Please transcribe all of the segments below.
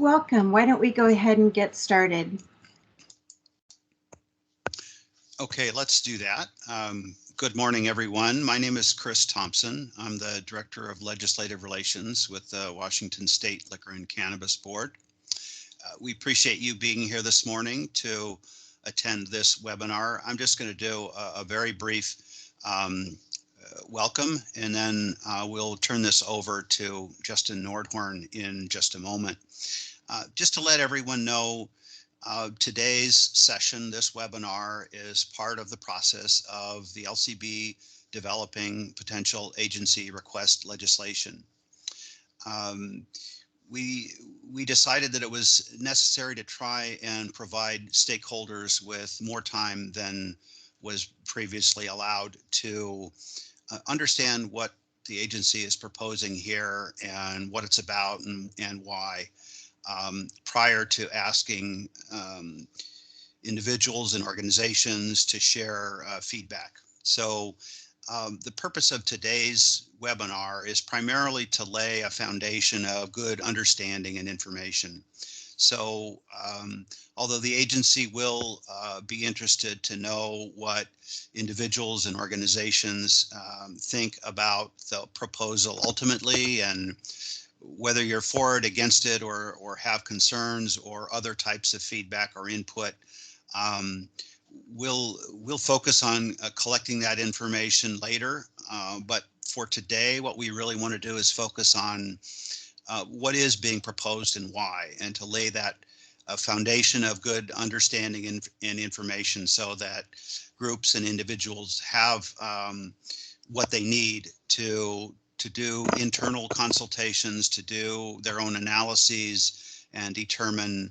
Welcome. Why don't we go ahead and get started? Okay, let's do that. Good morning, everyone. My name is Chris Thompson. I'm the Director of Legislative Relations with the Washington State Liquor and Cannabis Board. We appreciate you being here this morning to attend this webinar. I'm just going to do a very brief welcome, and then we'll turn this over to Justin Nordhorn in just a moment. Just to let everyone know, today's session, this webinar, is part of the process of the LCB developing potential agency request legislation. We decided that it was necessary to try and provide stakeholders with more time than was previously allowed to understand what the agency is proposing here and what it's about and why, prior to asking individuals and organizations to share feedback. So the purpose of today's webinar is primarily to lay a foundation of good understanding and information. So although the agency will be interested to know what individuals and organizations think about the proposal ultimately, and whether you're for it, against it, or have concerns or other types of feedback or input, we'll focus on collecting that information later. But for today, what we really want to do is focus on what is being proposed and why, and to lay that foundation of good understanding and information so that groups and individuals have what they need to do internal consultations, to do their own analyses, and determine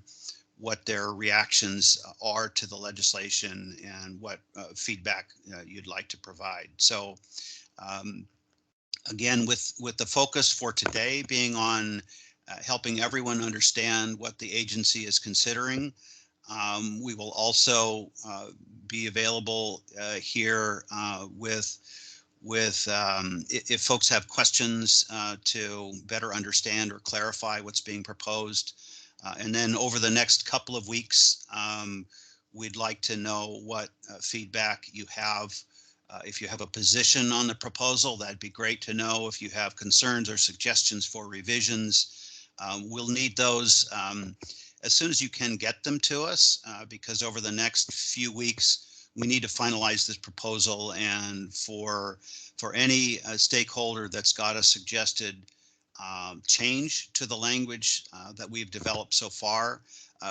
what their reactions are to the legislation and what feedback you'd like to provide. So again, with the focus for today being on helping everyone understand what the agency is considering, we will also be available here if folks have questions to better understand or clarify what's being proposed. And then over the next couple of weeks, we'd like to know what feedback you have. If you have a position on the proposal, that'd be great to know. If you have concerns or suggestions for revisions, we'll need those as soon as you can get them to us, because over the next few weeks, we need to finalize this proposal. And for any stakeholder that's got a suggested change to the language that we've developed so far,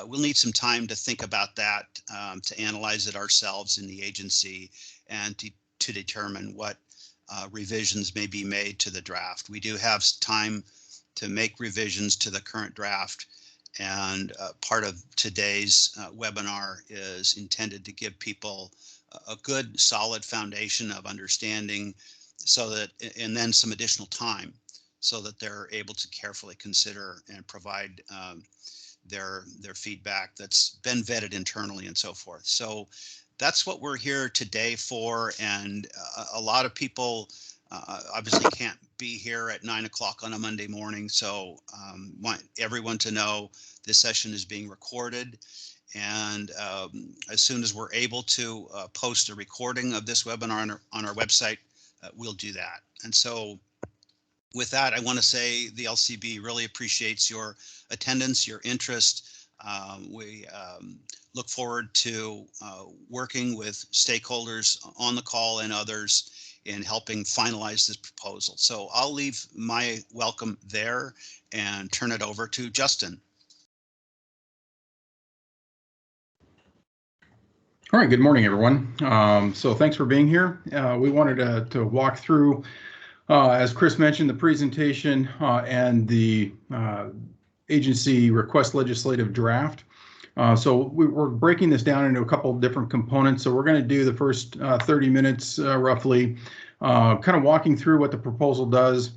we'll need some time to think about that, to analyze it ourselves in the agency, and to determine what revisions may be made to the draft. We do have time to make revisions to the current draft, and part of today's webinar is intended to give people a good, solid foundation of understanding, so that, and then some additional time, so that they're able to carefully consider and provide their feedback that's been vetted internally and so forth. So that's what we're here today for. And a lot of people obviously can't be here at 9 o'clock on a Monday morning. So want everyone to know this session is being recorded. And as soon as we're able to post a recording of this webinar on our website, we'll do that. And so with that, I want to say the LCB really appreciates your attendance, your interest. We look forward to working with stakeholders on the call and others in helping finalize this proposal. So I'll leave my welcome there and turn it over to Justin. All right, good morning, everyone. So thanks for being here. We wanted to walk through, as Chris mentioned, the presentation and the agency request legislative draft. So we're breaking this down into a couple of different components. So we're going to do the first 30 minutes roughly, kind of walking through what the proposal does.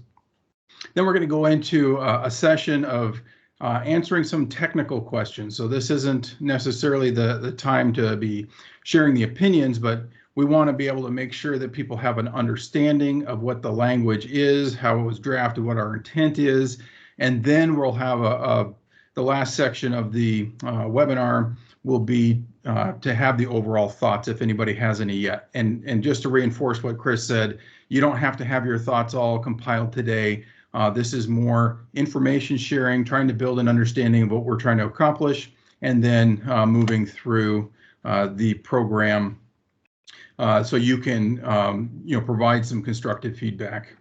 Then we're going to go into a session of answering some technical questions. So this isn't necessarily the time to be sharing the opinions, but we want to be able to make sure that people have an understanding of what the language is, how it was drafted, what our intent is, and then we'll have the last section of the webinar will be to have the overall thoughts, if anybody has any yet. And just to reinforce what Chris said, you don't have to have your thoughts all compiled today. This is more information sharing, trying to build an understanding of what we're trying to accomplish, and then moving through the program so you can provide some constructive feedback.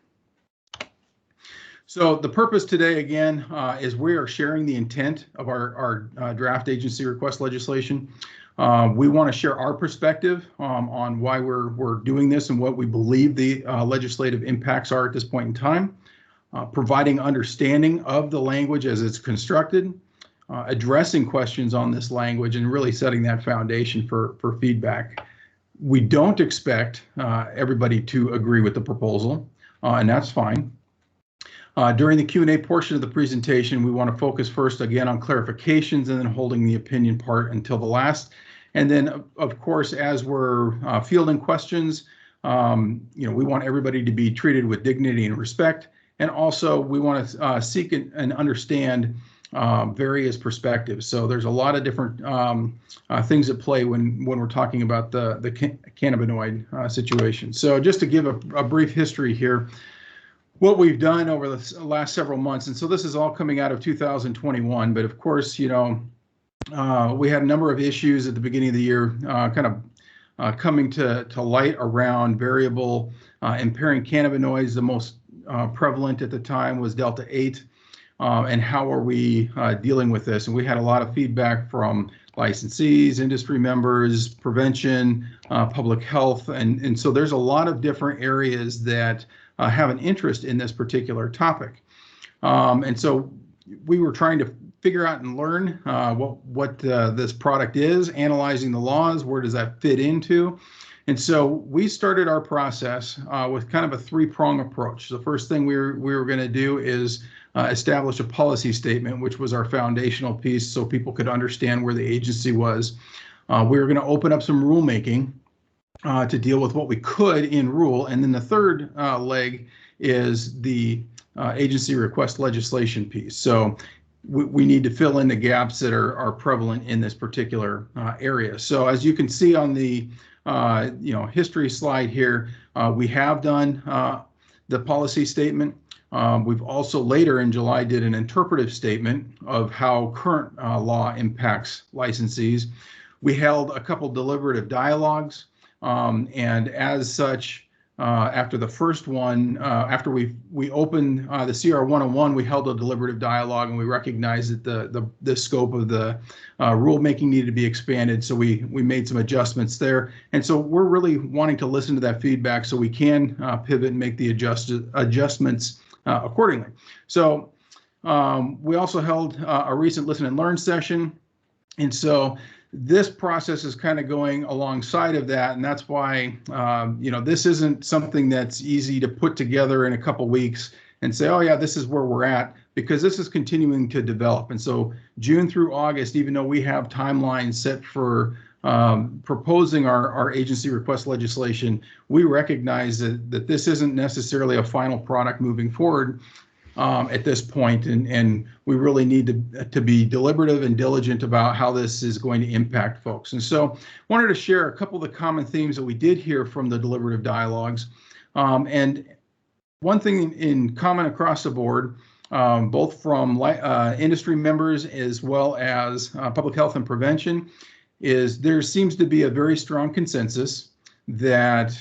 So the purpose today, again, is we are sharing the intent of our draft agency request legislation. We want to share our perspective on why we're doing this and what we believe the legislative impacts are at this point in time, providing understanding of the language as it's constructed, addressing questions on this language, and really setting that foundation for feedback. We don't expect everybody to agree with the proposal, and that's fine. During the Q&A portion of the presentation, we want to focus first again on clarifications and then holding the opinion part until the last. And then, of course, as we're fielding questions, we want everybody to be treated with dignity and respect. And also, we want to seek and understand various perspectives. So there's a lot of different things at play when we're talking about the cannabinoid situation. So just to give a brief history here, what we've done over the last several months, and so this is all coming out of 2021, but of course, we had a number of issues at the beginning of the year coming to light around variable impairing cannabinoids. The most prevalent at the time was Delta 8, and how are we dealing with this? And we had a lot of feedback from licensees, industry members, prevention, public health, and so there's a lot of different areas that have an interest in this particular topic. And so we were trying to figure out and learn what this product is, analyzing the laws, where does that fit into? And so we started our process with kind of a three-prong approach. The first thing we were going to do is establish a policy statement, which was our foundational piece so people could understand where the agency was. We were going to open up some rulemaking to deal with what we could in rule. And then the third leg is the agency request legislation piece. So we need to fill in the gaps that are prevalent in this particular area. So as you can see on the history slide here, we have done the policy statement. We've also later in July did an interpretive statement of how current law impacts licensees. We held a couple deliberative dialogues. And as such, after the first one, after we opened the CR 101, we held a deliberative dialogue, and we recognized that the scope of the rulemaking needed to be expanded. So we made some adjustments there. And so we're really wanting to listen to that feedback so we can pivot and make the adjustments accordingly. So we also held a recent listen and learn session. And so this process is kind of going alongside of that, and that's why this isn't something that's easy to put together in a couple weeks and say, oh yeah, this is where we're at, because this is continuing to develop. And so June through August, even though we have timelines set for proposing our agency request legislation, we recognize that this isn't necessarily a final product moving forward at this point, and we really need to be deliberative and diligent about how this is going to impact folks. And so wanted to share a couple of the common themes that we did hear from the deliberative dialogues. And one thing in common across the board, both from industry members as well as public health and prevention, is there seems to be a very strong consensus that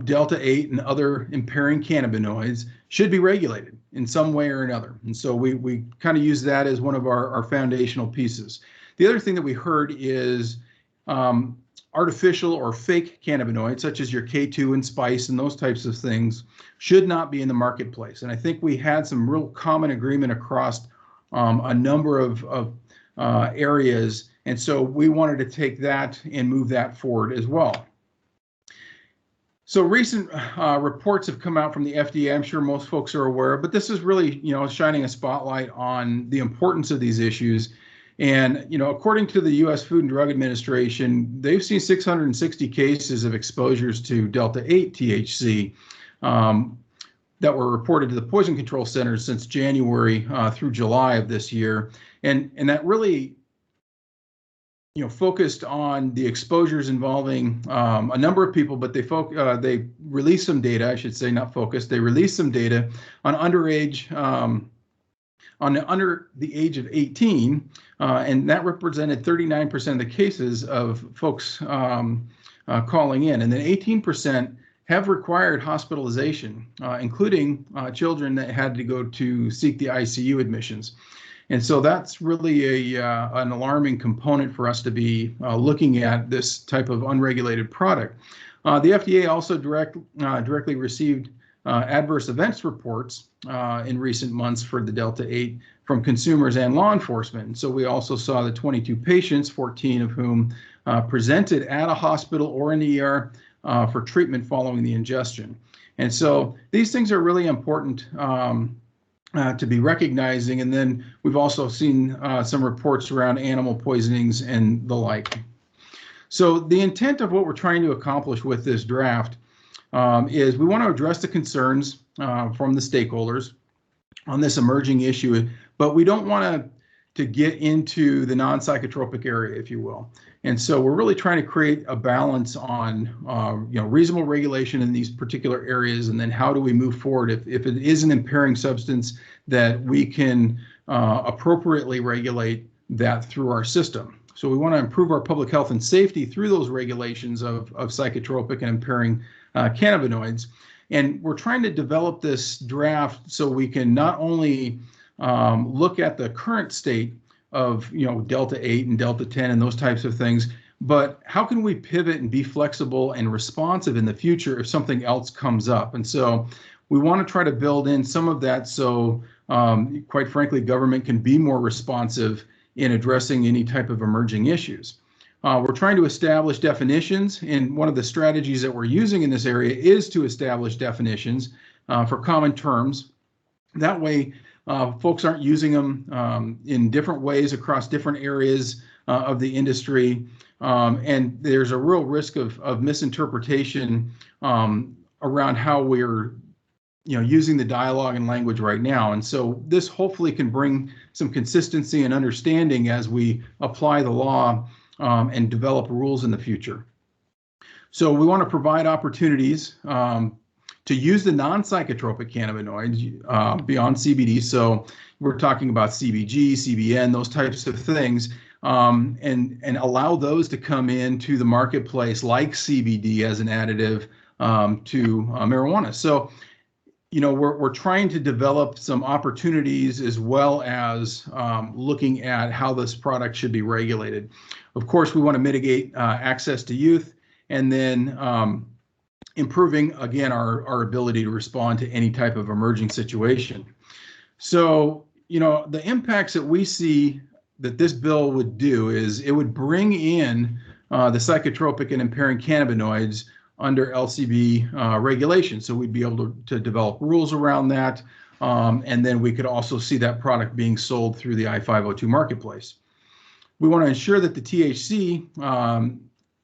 Delta 8 and other impairing cannabinoids should be regulated in some way or another. And so we kind of use that as one of our foundational pieces. The other thing that we heard is artificial or fake cannabinoids, such as your K2 and spice and those types of things, should not be in the marketplace. And I think we had some real common agreement across a number of areas. And so we wanted to take that and move that forward as well. So recent reports have come out from the FDA. I'm sure most folks are aware, but this is really, shining a spotlight on the importance of these issues. And, according to the U.S. Food and Drug Administration, they've seen 660 cases of exposures to Delta 8 THC that were reported to the Poison Control Center since January through July of this year. And that really, focused on the exposures involving a number of people, but they released some data, I should say, not focused. They released some data on underage, under the age of 18, and that represented 39% of the cases of folks calling in, and then 18% have required hospitalization, including children that had to go to seek the ICU admissions. And so that's really an alarming component for us to be looking at this type of unregulated product. The FDA also directly received adverse events reports in recent months for the Delta 8 from consumers and law enforcement. And so we also saw the 22 patients, 14 of whom presented at a hospital or in the ER for treatment following the ingestion. And so these things are really important to be recognizing. And then we've also seen some reports around animal poisonings and the like. So the intent of what we're trying to accomplish with this draft is we want to address the concerns from the stakeholders on this emerging issue, but we don't want to get into the non-psychotropic area, if you will. And so we're really trying to create a balance on reasonable regulation in these particular areas, and then how do we move forward if it is an impairing substance that we can appropriately regulate that through our system. So we want to improve our public health and safety through those regulations of psychotropic and impairing cannabinoids. And we're trying to develop this draft so we can not only look at the current state of Delta 8 and Delta 10 and those types of things, but how can we pivot and be flexible and responsive in the future if something else comes up? And so we want to try to build in some of that so, quite frankly, government can be more responsive in addressing any type of emerging issues. We're trying to establish definitions, and one of the strategies that we're using in this area is to establish definitions for common terms. That way, folks aren't using them in different ways across different areas of the industry, and there's a real risk of misinterpretation around how we're using the dialogue and language right now. And so this hopefully can bring some consistency and understanding as we apply the law and develop rules in the future. So we want to provide opportunities to use the non-psychotropic cannabinoids beyond CBD. So we're talking about CBG, CBN, those types of things, and allow those to come into the marketplace like CBD as an additive to marijuana. So we're trying to develop some opportunities as well as looking at how this product should be regulated. Of course, we want to mitigate access to youth, and then improving, again, our ability to respond to any type of emerging situation. So, the impacts that we see that this bill would do is it would bring in the psychotropic and impairing cannabinoids under LCB regulation. So we'd be able to develop rules around that. And then we could also see that product being sold through the I-502 marketplace. We want to ensure that the THC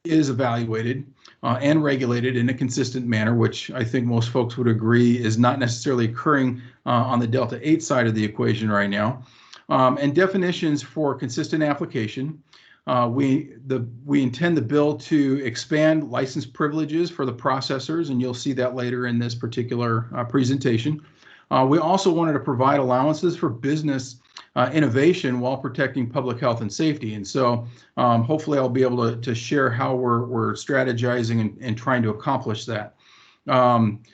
is evaluated and regulated in a consistent manner, which I think most folks would agree is not necessarily occurring on the Delta 8 side of the equation right now. And definitions for consistent application. We intend the bill to expand license privileges for the processors, and you'll see that later in this particular presentation. We also wanted to provide allowances for business innovation while protecting public health and safety. And so hopefully I'll be able to share how we're strategizing and trying to accomplish that. And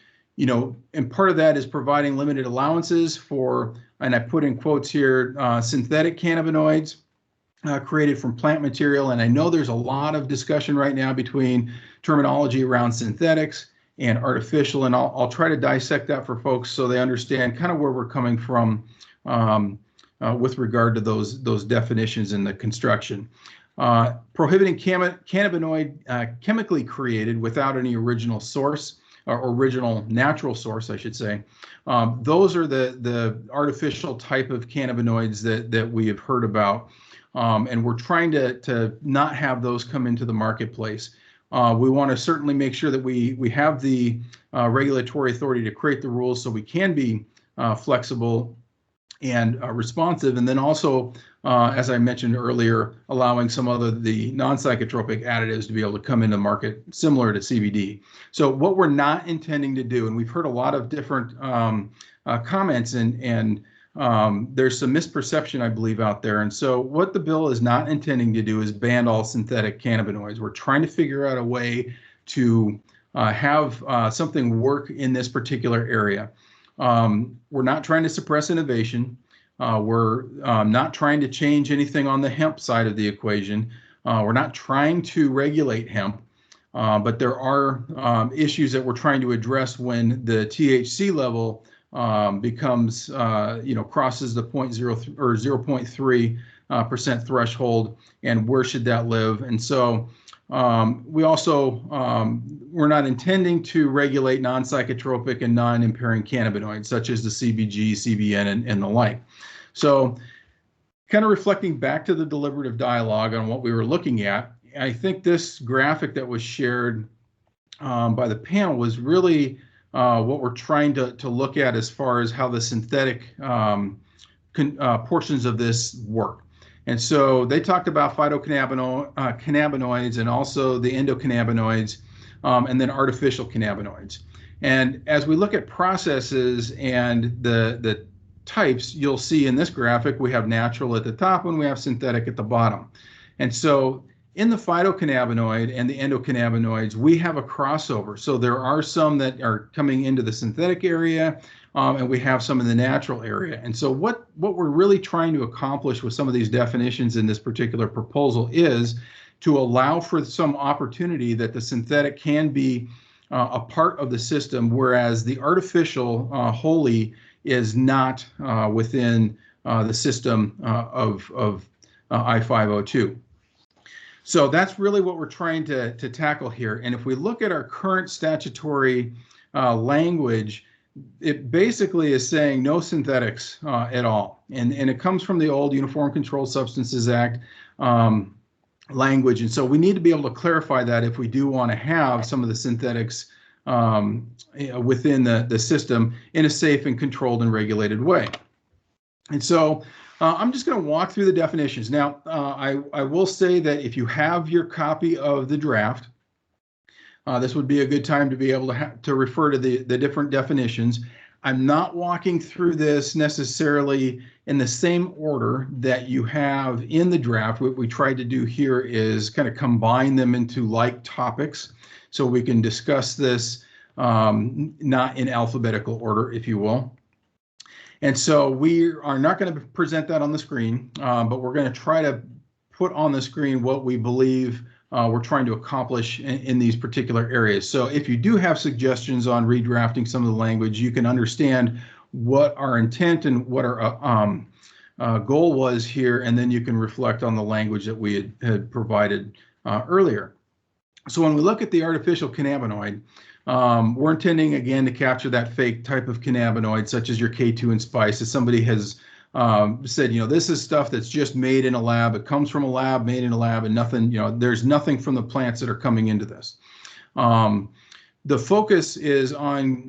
part of that is providing limited allowances for, and I put in quotes here, synthetic cannabinoids created from plant material. And I know there's a lot of discussion right now between terminology around synthetics and artificial, and I'll try to dissect that for folks so they understand kind of where we're coming from with regard to those definitions in the construction. Prohibiting cannabinoid chemically created without any original source, or original natural source, I should say. Those are the artificial type of cannabinoids that we have heard about. And we're trying to not have those come into the marketplace. We want to certainly make sure that we have the regulatory authority to create the rules so we can be flexible and responsive, and then also, as I mentioned earlier, allowing some of the non-psychotropic additives to be able to come into the market similar to CBD. So what we're not intending to do, and we've heard a lot of different comments, and there's some misperception, I believe, out there. And so what the bill is not intending to do is ban all synthetic cannabinoids. We're trying to figure out a way to have something work in this particular area. We're not trying to suppress innovation. We're not trying to change anything on the hemp side of the equation. We're not trying to regulate hemp, but there are issues that we're trying to address when the THC level becomes, crosses the 0.03 or 0.3% threshold, and where should that live? And so we also, we're not intending to regulate non-psychotropic and non-impairing cannabinoids, such as the CBG, CBN, and the like. So kind of reflecting back to the deliberative dialogue on what we were looking at, I think this graphic that was shared by the panel was really what we're trying to look at as far as how the synthetic portions of this work. And so they talked about phytocannabinoids and also the endocannabinoids, and then artificial cannabinoids. And as we look at processes and the types, you'll see in this graphic, we have natural at the top and we have synthetic at the bottom. And so in the phytocannabinoid and the endocannabinoids, we have a crossover. So there are some that are coming into the synthetic area, and we have some in the natural area. And so what we're really trying to accomplish with some of these definitions in this particular proposal is to allow for some opportunity that the synthetic can be a part of the system, whereas the artificial wholly is not within the system of I-502. So that's really what we're trying to tackle here. And if we look at our current statutory language, it basically is saying no synthetics at all. And it comes from the old Uniform Controlled Substances Act language. And so we need to be able to clarify that if we do want to have some of the synthetics within the system in a safe and controlled and regulated way. And so I'm just going to walk through the definitions. Now, I will say that if you have your copy of the draft, this would be a good time to be able to refer to the different definitions. I'm not walking through this necessarily in the same order that you have in the draft. What we tried to do here is kind of combine them into like topics so we can discuss this not in alphabetical order, if you will. And so we are not going to present that on the screen, but we're going to try to put on the screen what we believe we're trying to accomplish in these particular areas. So if you do have suggestions on redrafting some of the language, you can understand what our intent and what our goal was here, and then you can reflect on the language that we had provided earlier. So when we look at the artificial cannabinoid, we're intending, again, to capture that fake type of cannabinoid, such as your K2 and spice. As somebody has said, this is stuff that's just made in a lab. It comes from a lab, made in a lab, and nothing, there's nothing from the plants that are coming into this. The focus is on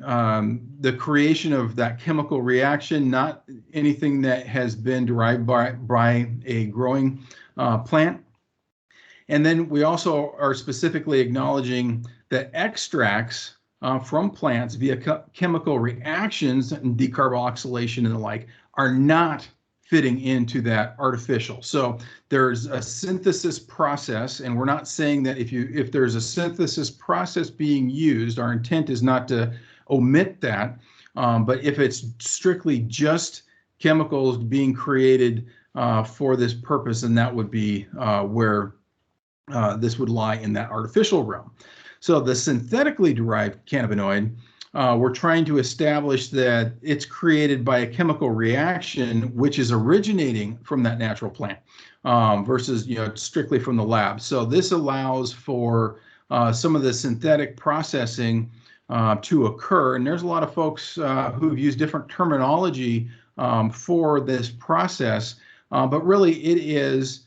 the creation of that chemical reaction, not anything that has been derived by a growing plant. And then we also are specifically acknowledging that extracts from plants via chemical reactions and decarboxylation and the like are not fitting into that artificial. So there's a synthesis process, and we're not saying that if there's a synthesis process being used, our intent is not to omit that, but if it's strictly just chemicals being created for this purpose, then that would be where this would lie in that artificial realm. So the synthetically derived cannabinoid, we're trying to establish that it's created by a chemical reaction which is originating from that natural plant versus strictly from the lab. So this allows for some of the synthetic processing to occur. And there's a lot of folks who've used different terminology for this process, but really it is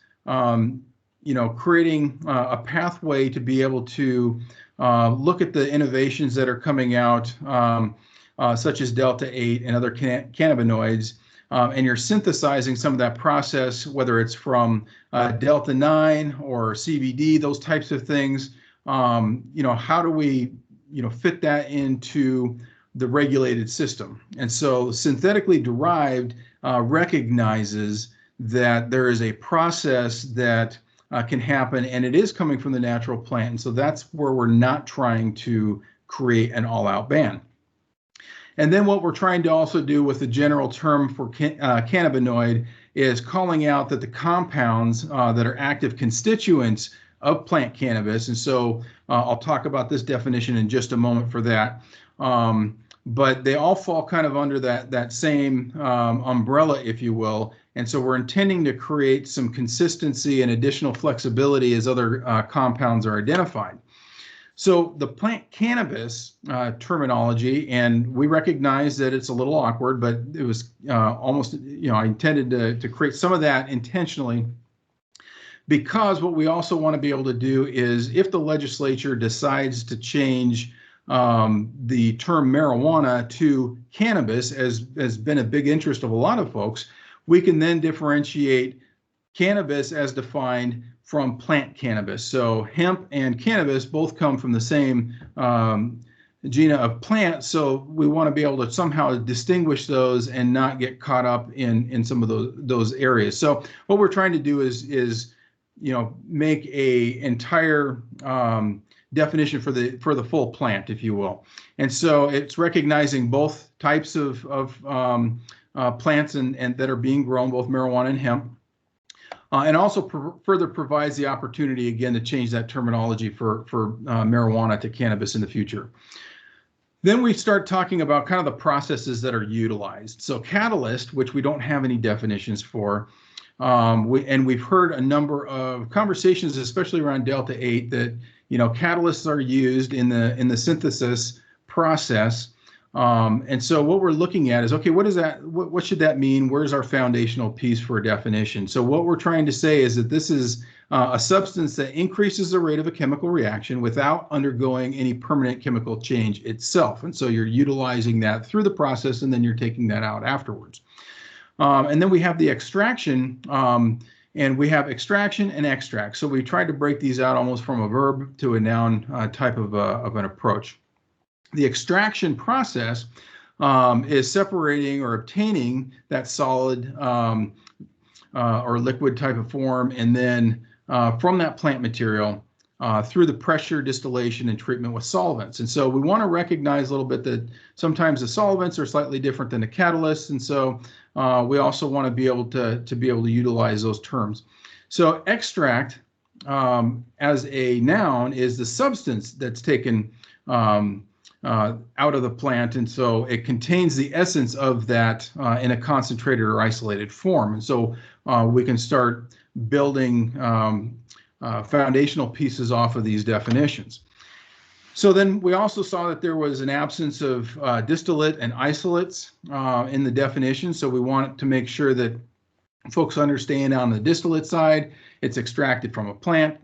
creating a pathway to be able to look at the innovations that are coming out, such as Delta-8 and other cannabinoids and you're synthesizing some of that process, whether it's from Delta 9 or CBD, those types of things, how do we, fit that into the regulated system? And so synthetically derived recognizes that there is a process that can happen, and it is coming from the natural plant. And so that's where we're not trying to create an all-out ban. And then what we're trying to also do with the general term for cannabinoid is calling out that the compounds that are active constituents of plant cannabis, and so I'll talk about this definition in just a moment for that, but they all fall kind of under that same umbrella, if you will. And so we're intending to create some consistency and additional flexibility as other compounds are identified. So the plant cannabis terminology, and we recognize that it's a little awkward, but it was almost, I intended to create some of that intentionally, because what we also want to be able to do is, if the legislature decides to change the term marijuana to cannabis, as has been a big interest of a lot of folks, we can then differentiate cannabis as defined from plant cannabis. So hemp and cannabis both come from the same genus of plant. So we want to be able to somehow distinguish those and not get caught up in some of those areas. So what we're trying to do is make a entire definition for the full plant, if you will. And so it's recognizing both types of plants and that are being grown, both marijuana and hemp. And also further provides the opportunity, again, to change that terminology for marijuana to cannabis in the future. Then we start talking about kind of the processes that are utilized. So catalyst, which we don't have any definitions for, we've heard a number of conversations, especially around Delta 8, that catalysts are used in the synthesis process. And so what we're looking at is, okay, what is that? What should that mean? Where's our foundational piece for a definition? So what we're trying to say is that this is a substance that increases the rate of a chemical reaction without undergoing any permanent chemical change itself. And so you're utilizing that through the process, and then you're taking that out afterwards. And then we have the extraction, and we have extraction and extract. So we tried to break these out almost from a verb to a noun type of an approach. The extraction process is separating or obtaining that solid or liquid type of form, and then from that plant material through the pressure, distillation, and treatment with solvents. And so we want to recognize a little bit that sometimes the solvents are slightly different than the catalysts, and so we also want to be able to utilize those terms. So extract as a noun is the substance that's taken out of the plant, and so it contains the essence of that in a concentrated or isolated form. And so we can start building foundational pieces off of these definitions. So then we also saw that there was an absence of distillate and isolates in the definition. So we want to make sure that folks understand on the distillate side, it's extracted from a plant,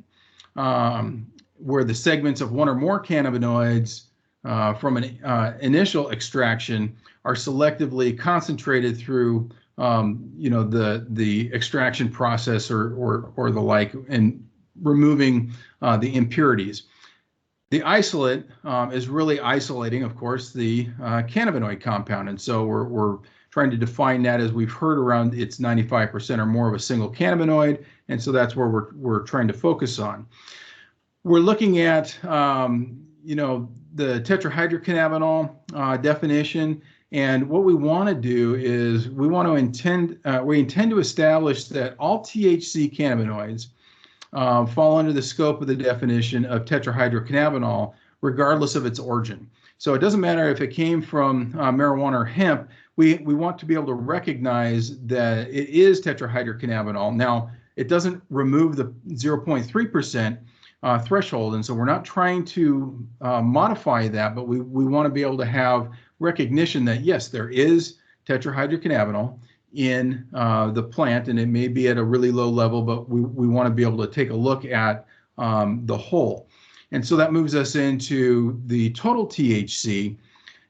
where the segments of one or more cannabinoids from an initial extraction are selectively concentrated through the extraction process or the like, and removing the impurities. The isolate is really isolating, of course, the cannabinoid compound, and so we're trying to define that, as we've heard, around it's 95% or more of a single cannabinoid, and so that's where we're trying to focus on. We're looking at the tetrahydrocannabinol definition, and what we want to do is we intend to establish that all THC cannabinoids fall under the scope of the definition of tetrahydrocannabinol, regardless of its origin. So it doesn't matter if it came from marijuana or hemp. We want to be able to recognize that it is tetrahydrocannabinol. Now, it doesn't remove the 0.3% threshold, and so we're not trying to modify that, but we want to be able to have recognition that, yes, there is tetrahydrocannabinol in the plant, and it may be at a really low level, but we want to be able to take a look at the whole. And so that moves us into the total THC.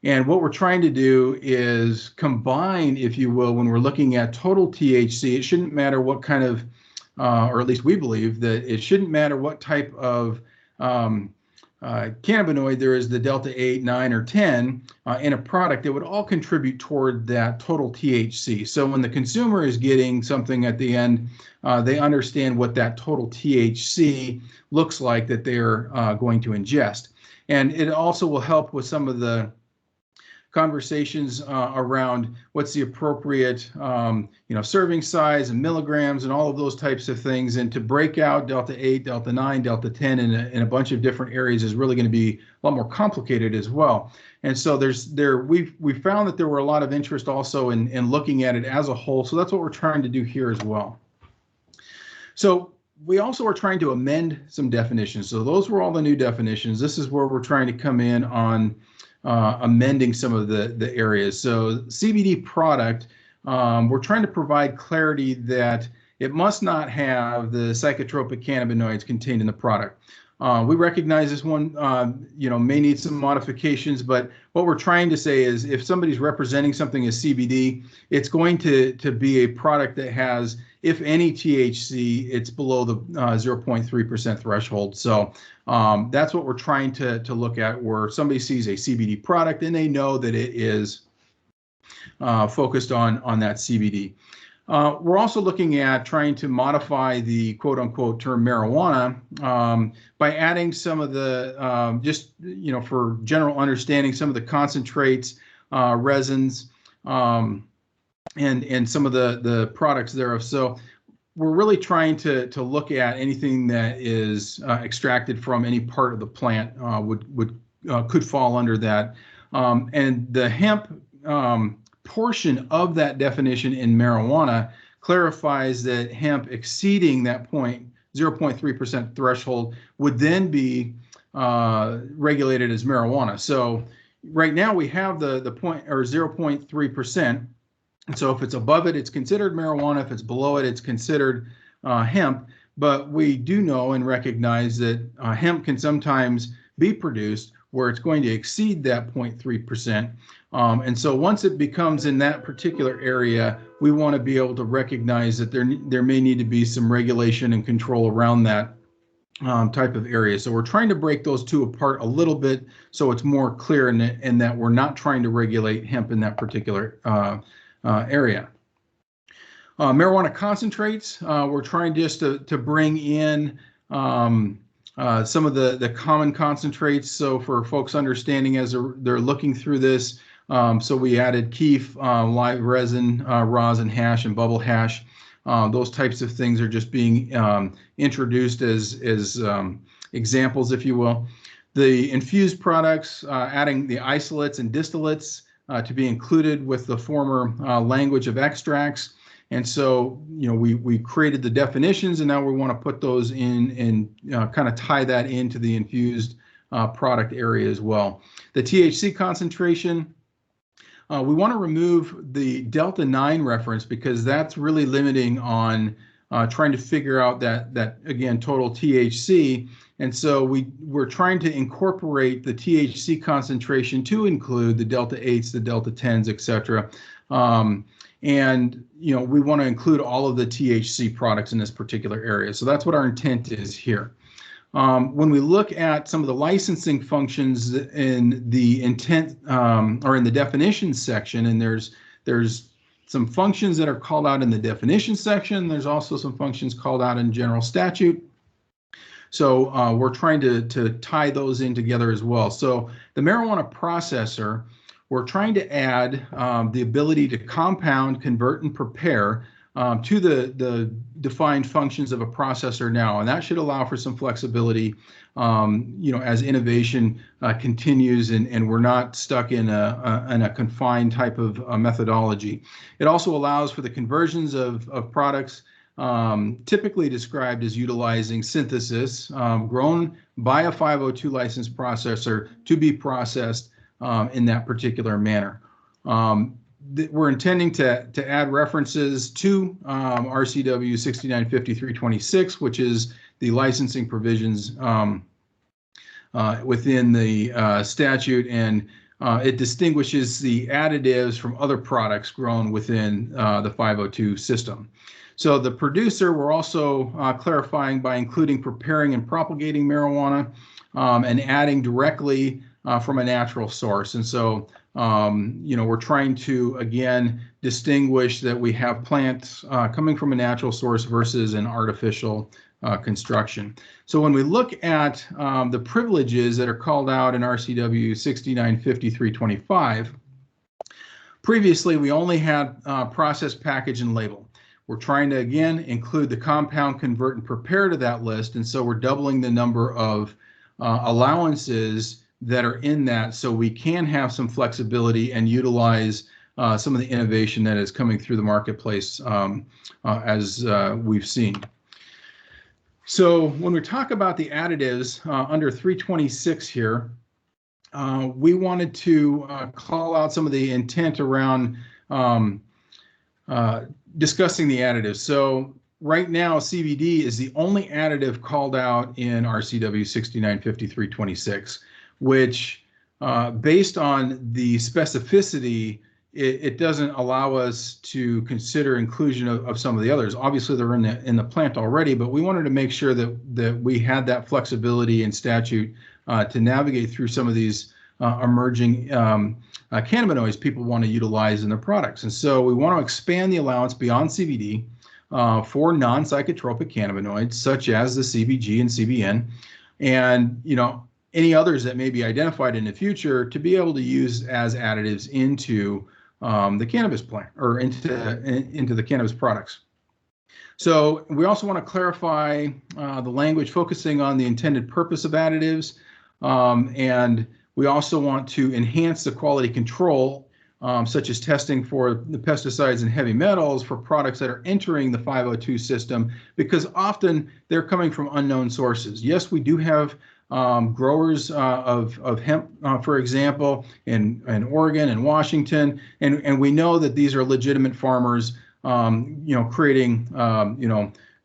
And what we're trying to do is combine, if you will, when we're looking at total THC, it shouldn't matter what kind of, or at least we believe that it shouldn't matter what type of cannabinoid there is, the delta 8, 9, or 10 in a product, it would all contribute toward that total THC. So when the consumer is getting something at the end, they understand what that total THC looks like that they're going to ingest. And it also will help with some of the conversations around what's the appropriate serving size and milligrams and all of those types of things. And to break out delta 8, delta 9, delta 10 in a bunch of different areas is really going to be a lot more complicated as well. And so we found that there were a lot of interest also in looking at it as a whole. So that's what we're trying to do here as well. So we also are trying to amend some definitions. So those were all the new definitions. This is where we're trying to come in on amending some of the areas. So CBD product, we're trying to provide clarity that it must not have the psychotropic cannabinoids contained in the product. We recognize this one, may need some modifications, but what we're trying to say is if somebody's representing something as CBD, it's going to be a product that has, if any THC, it's below the 0.3% threshold. So that's what we're trying to look at, where somebody sees a CBD product and they know that it is focused on that CBD. We're also looking at trying to modify the quote unquote term marijuana by adding some of the, for general understanding, some of the concentrates, resins, and some of the products thereof. So we're really trying to look at anything that is extracted from any part of the plant could fall under that. And the hemp portion of that definition in marijuana clarifies that hemp exceeding that 0.3% threshold would then be regulated as marijuana. So right now we have the point or 0.3%. So if it's above it, it's considered marijuana. If it's below it, it's considered hemp. But we do know and recognize that hemp can sometimes be produced where it's going to exceed that 0.3%. And so once it becomes in that particular area, we want to be able to recognize that there may need to be some regulation and control around that type of area. So we're trying to break those two apart a little bit so it's more clear in that we're not trying to regulate hemp in that particular area. Marijuana concentrates, we're trying just to bring in some of the common concentrates. So for folks understanding as they're looking through this, so we added keef, live resin, rosin hash, and bubble hash. Those types of things are just being introduced as examples, if you will. The infused products, adding the isolates and distillates to be included with the former language of extracts. And so, we created the definitions, and now we want to put those in and kind of tie that into the infused product area as well. The THC concentration, we want to remove the delta 9 reference because that's really limiting on trying to figure out that again, total THC. And so we're trying to incorporate the THC concentration to include the delta 8s, the delta 10s, et cetera. And we want to include all of the THC products in this particular area. So that's what our intent is here. When we look at some of the licensing functions in the intent or in the definition section, and there's some functions that are called out in the definition section. There's also some functions called out in general statute. So we're trying to tie those in together as well. So the marijuana processor, we're trying to add the ability to compound, convert, and prepare to the defined functions of a processor now, and that should allow for some flexibility, as innovation continues and we're not stuck in a confined type of methodology. It also allows for the conversions of products typically described as utilizing synthesis grown by a 502 licensed processor to be processed in that particular manner. We're intending to add references to RCW 695326, which is the licensing provisions within the statute, and it distinguishes the additives from other products grown within the 502 system. So the producer, we're also clarifying by including preparing and propagating marijuana and adding directly from a natural source. And so, we're trying to, again, distinguish that we have plants coming from a natural source versus an artificial construction. So when we look at the privileges that are called out in RCW 695325, previously we only had process, package, and label. We're trying to, again, include the compound, convert, and prepare to that list. And so we're doubling the number of allowances that are in that, so we can have some flexibility and utilize some of the innovation that is coming through the marketplace as we've seen. So when we talk about the additives under 326 here, we wanted to call out some of the intent around discussing the additives. So right now, CBD is the only additive called out in RCW 695326, which based on the specificity, it doesn't allow us to consider inclusion of some of the others. Obviously, they're in the plant already, but we wanted to make sure that we had that flexibility in statute to navigate through some of these emerging cannabinoids people want to utilize in their products. And so we want to expand the allowance beyond CBD for non-psychotropic cannabinoids, such as the CBG and CBN, and any others that may be identified in the future to be able to use as additives into the cannabis plant or into the cannabis products. So we also want to clarify the language focusing on the intended purpose of additives, and we also want to enhance the quality control, such as testing for the pesticides and heavy metals for products that are entering the 502 system, because often they're coming from unknown sources. Yes, we do have growers of hemp, for example, in Oregon and Washington, and we know that these are legitimate farmers, creating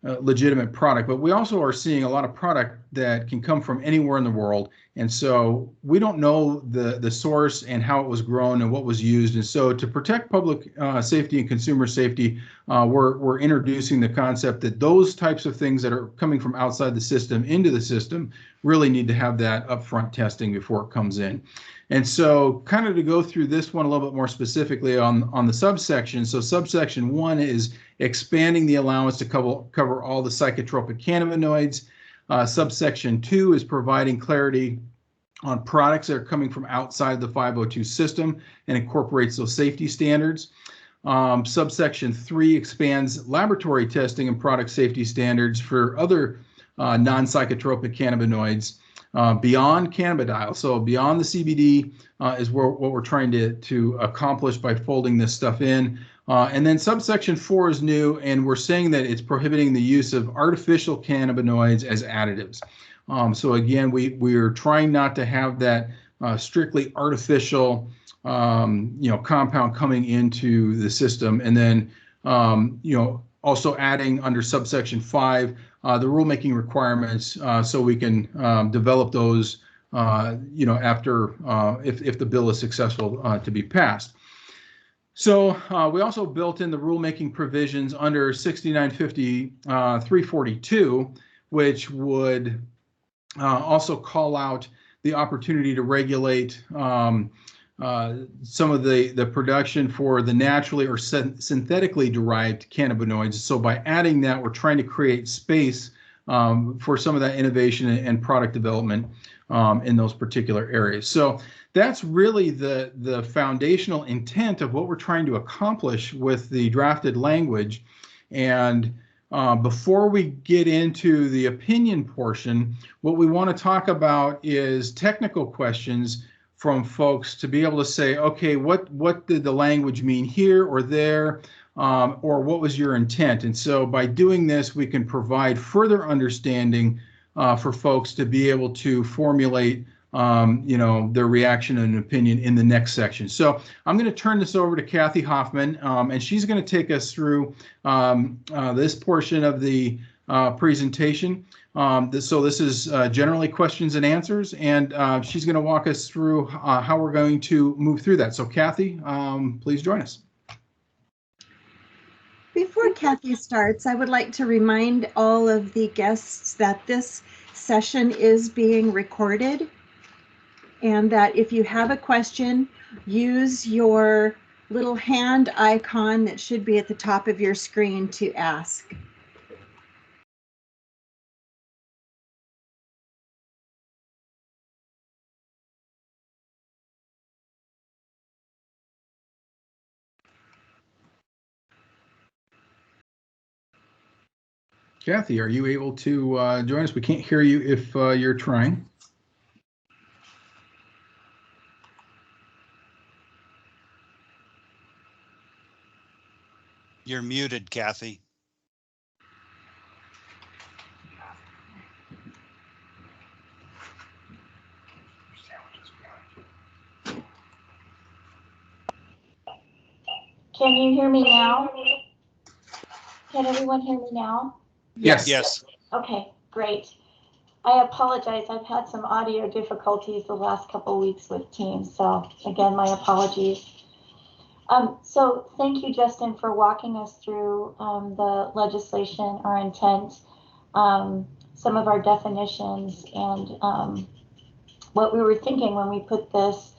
legitimate product. But we also are seeing a lot of product that can come from anywhere in the world, and so we don't know the source and how it was grown and what was used. And so to protect public safety and consumer safety, we're introducing the concept that those types of things that are coming from outside the system into the system really need to have that upfront testing before it comes in. And so kind of to go through this one a little bit more specifically on the subsection. So subsection 1 is expanding the allowance to cover all the psychotropic cannabinoids. Subsection 2 is providing clarity on products that are coming from outside the 502 system and incorporates those safety standards. Subsection 3 expands laboratory testing and product safety standards for other non-psychotropic cannabinoids beyond cannabidiol. So beyond the CBD is what we're trying to accomplish by folding this stuff in. And then subsection 4 is new, and we're saying that it's prohibiting the use of artificial cannabinoids as additives. So again, we're trying not to have that strictly artificial compound coming into the system. And then also adding under subsection 5 the rulemaking requirements so we can develop those after if the bill is successful to be passed. So we also built in the rulemaking provisions under 6950-342, which would also call out the opportunity to regulate some of the production for the naturally or synthetically derived cannabinoids. So by adding that, we're trying to create space for some of that innovation and product development in those particular areas. So that's really the foundational intent of what we're trying to accomplish with the drafted language. And before we get into the opinion portion, what we want to talk about is technical questions from folks to be able to say, okay, what did the language mean here or there, or what was your intent? And so by doing this, we can provide further understanding for folks to be able to formulate their reaction and opinion in the next section. So I'm going to turn this over to Kathy Hoffman, and she's going to take us through this portion of the presentation. So this is generally questions and answers, and she's going to walk us through how we're going to move through that. So Kathy, please join us. Before Kathy starts, I would like to remind all of the guests that this session is being recorded, and that if you have a question, use your little hand icon that should be at the top of your screen to ask. Kathy, are you able to join us? We can't hear you if you're trying. You're muted, Kathy. Can you hear me now? Can everyone hear me now? Yes. Yes. Okay, great. I apologize. I've had some audio difficulties the last couple of weeks with Teams, so again, my apologies. So thank you, Justin, for walking us through the legislation, our intent, some of our definitions, and what we were thinking when we put this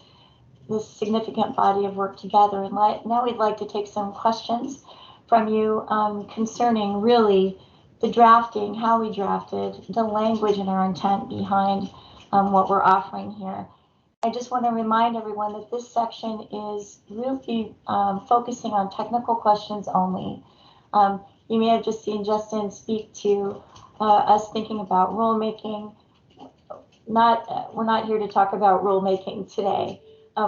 significant body of work together. And now we'd like to take some questions from you concerning really the drafting, how we drafted, the language and our intent behind what we're offering here. I just want to remind everyone that this section is really focusing on technical questions only. You may have just seen Justin speak to us thinking about rulemaking. We're not here to talk about rulemaking today.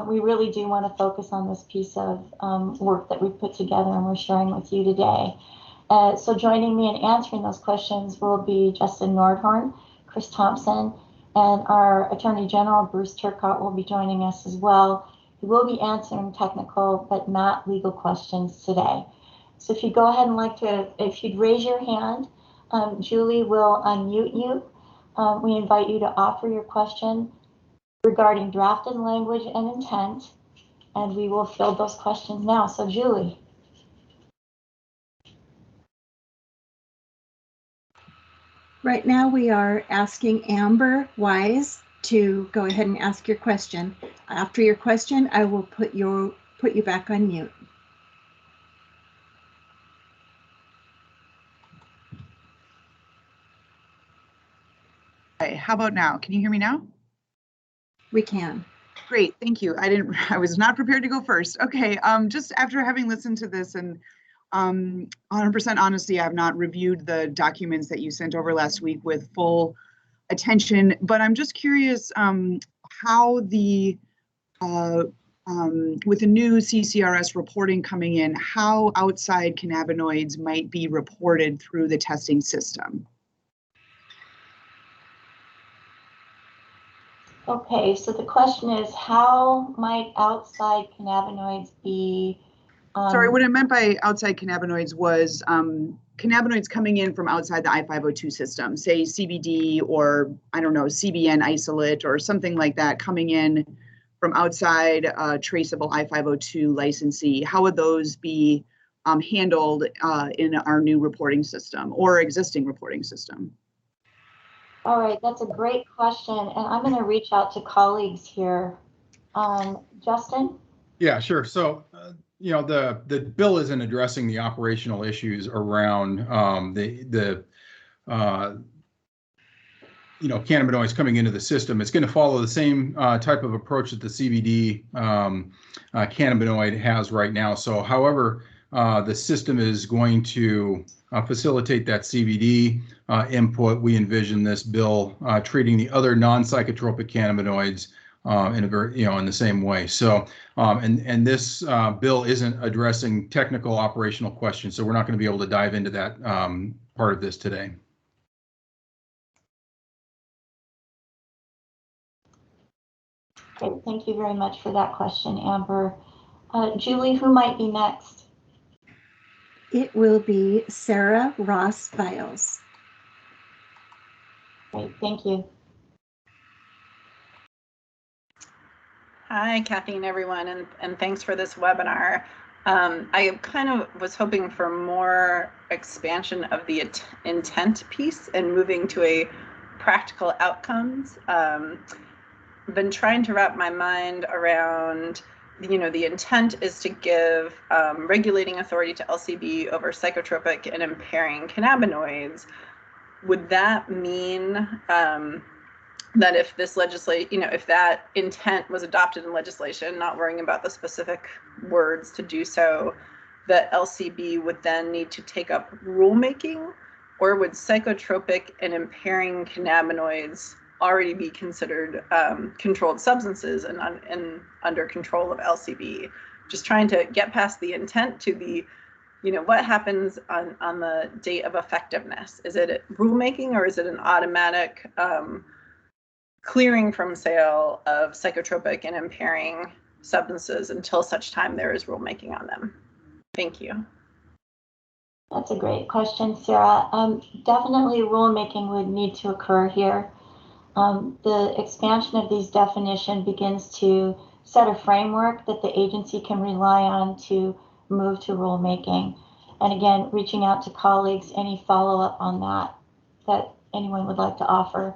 We really do want to focus on this piece of work that we've put together and we're sharing with you today. So joining me in answering those questions will be Justin Nordhorn, Chris Thompson, and our Attorney General, Bruce Turcott, will be joining us as well. He will be answering technical but not legal questions today. So if you go ahead and if you'd raise your hand, Julie will unmute you. We invite you to offer your question regarding drafted language and intent, and we will field those questions now. So Julie. Right now we are asking Amber Wise to go ahead and ask your question. After your question, I will put you back on mute. Okay, how about now? Can you hear me now? We can. Great, thank you. I was not prepared to go first. Okay, just after having listened to this and 100% honesty, I have not reviewed the documents that you sent over last week with full attention, but I'm just curious how with the new CCRS reporting coming in, how outside cannabinoids might be reported through the testing system. Okay, so the question is, how might outside cannabinoids be? Sorry, what I meant by outside cannabinoids was cannabinoids coming in from outside the I-502 system, say CBD or, I don't know, CBN isolate or something like that coming in from outside traceable I-502 licensee. How would those be handled in our new reporting system or existing reporting system? All right, that's a great question, and I'm going to reach out to colleagues here. Justin? Yeah, sure. So, the bill isn't addressing the operational issues around cannabinoids coming into the system. It's going to follow the same type of approach that the CBD cannabinoid has right now. So, however, the system is going to facilitate that CBD input, we envision this bill treating the other non-psychotropic cannabinoids in a very, in the same way. So, and this bill isn't addressing technical operational questions. So we're not going to be able to dive into that part of this today. Great, thank you very much for that question, Amber. Julie, who might be next? It will be Sarah Ross Biles. Great, thank you. Hi, Kathy and everyone, and thanks for this webinar. I kind of was hoping for more expansion of the intent piece and moving to a practical outcomes. Been trying to wrap my mind around, the intent is to give regulating authority to LCB over psychotropic and impairing cannabinoids. Would that mean that if this if that intent was adopted in legislation, not worrying about the specific words to do so, that LCB would then need to take up rulemaking, or would psychotropic and impairing cannabinoids already be considered controlled substances and under control of LCB? Just trying to get past the intent to the, what happens on the date of effectiveness? Is it rulemaking, or is it an automatic clearing from sale of psychotropic and impairing substances until such time there is rulemaking on them? Thank you. That's a great question, Sarah. Definitely rulemaking would need to occur here. The expansion of these definitions begins to set a framework that the agency can rely on to move to rulemaking. And again, reaching out to colleagues, any follow-up on that anyone would like to offer.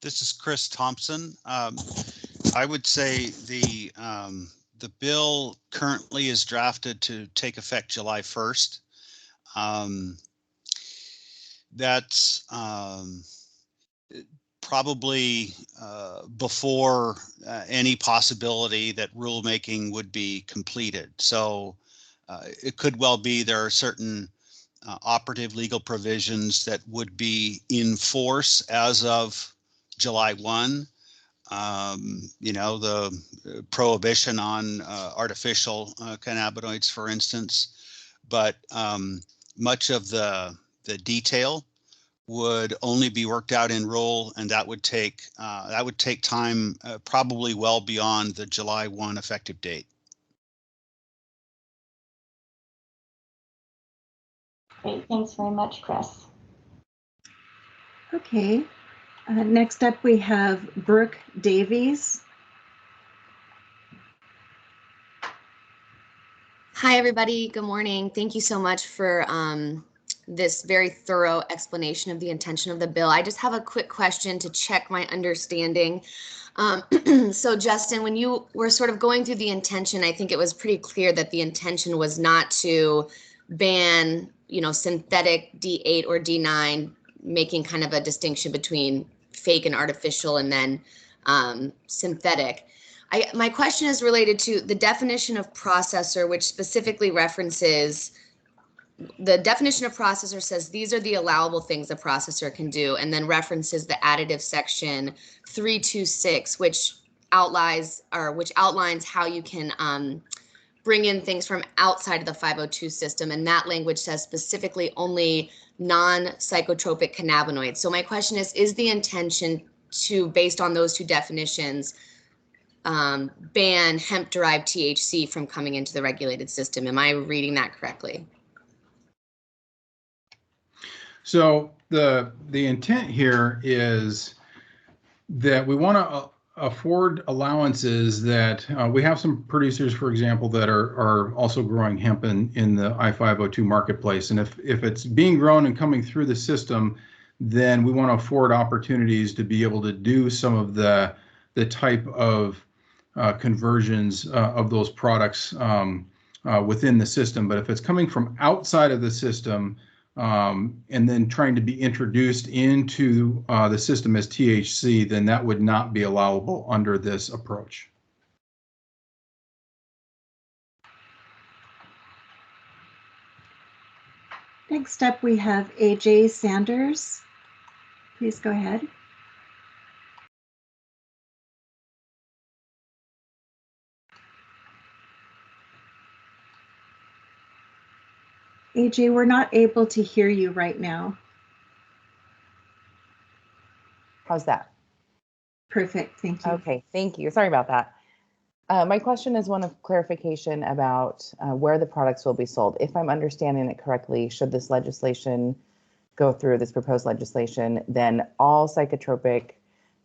This is Chris Thompson. I would say the bill currently is drafted to take effect July 1st. That's probably before any possibility that rulemaking would be completed. So it could well be there are certain operative legal provisions that would be in force as of July 1. The prohibition on artificial cannabinoids, for instance, but much of the detail would only be worked out in rule, and that would take time, probably well beyond the July 1 effective date. Great, thanks very much, Chris. Okay, next up we have Brooke Davies. Hi, everybody. Good morning. Thank you so much for this very thorough explanation of the intention of the bill. I just have a quick question to check my understanding. So Justin, when you were sort of going through the intention, I think it was pretty clear that the intention was not to ban, synthetic D8 or D9, making kind of a distinction between fake and artificial, and then synthetic. My question is related to the definition of processor, which specifically references, the definition of processor says these are the allowable things a processor can do, and then references the additive section 326, which outlines how you can bring in things from outside of the 502 system. And that language says specifically only non-psychotropic cannabinoids. So my question is the intention to, based on those two definitions, ban hemp-derived THC from coming into the regulated system? Am I reading that correctly? So the intent here is that we want to afford allowances that we have some producers, for example, that are also growing hemp in the I-502 marketplace. And if it's being grown and coming through the system, then we want to afford opportunities to be able to do some of the type of conversions of those products within the system. But if it's coming from outside of the system, and then trying to be introduced into the system as THC, then that would not be allowable under this approach. Next up, we have AJ Sanders. Please go ahead. AJ, we're not able to hear you right now. How's that? Perfect, thank you. Okay, thank you. Sorry about that. My question is one of clarification about where the products will be sold. If I'm understanding it correctly, should this legislation go through, this proposed legislation, then all psychotropic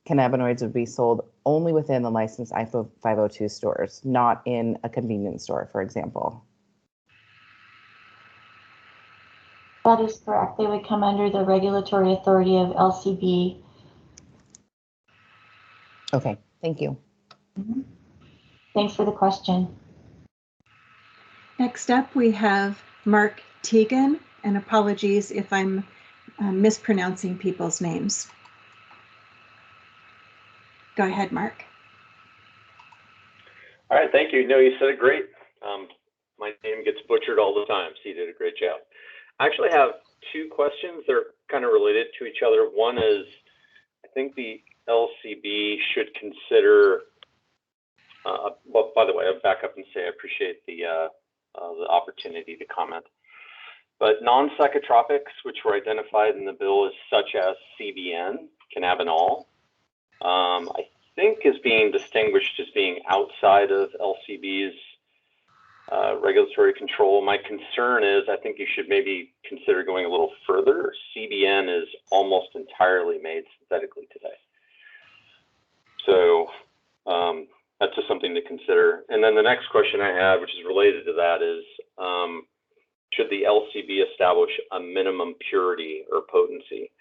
cannabinoids would be sold only within the licensed I-502 stores, not in a convenience store, for example. That is correct. They would come under the regulatory authority of LCB. Okay, thank you. Mm-hmm. Thanks for the question. Next up, we have Mark Teagan, and apologies if I'm mispronouncing people's names. Go ahead, Mark. All right, thank you. No, you said it great. My name gets butchered all the time, so you did a great job. I actually have two questions. They're kind of related to each other. One is, I think the LCB should consider, well, by the way, I'll back up and say I appreciate the opportunity to comment. But non-psychotropics, which were identified in the bill as such as CBN, cannabinol, I think is being distinguished as being outside of LCB's regulatory control. My concern is I think you should maybe consider going a little further. CBN is almost entirely made synthetically today. So that's just something to consider. And then the next question I have, which is related to that, is should the LCB establish a minimum purity or potency?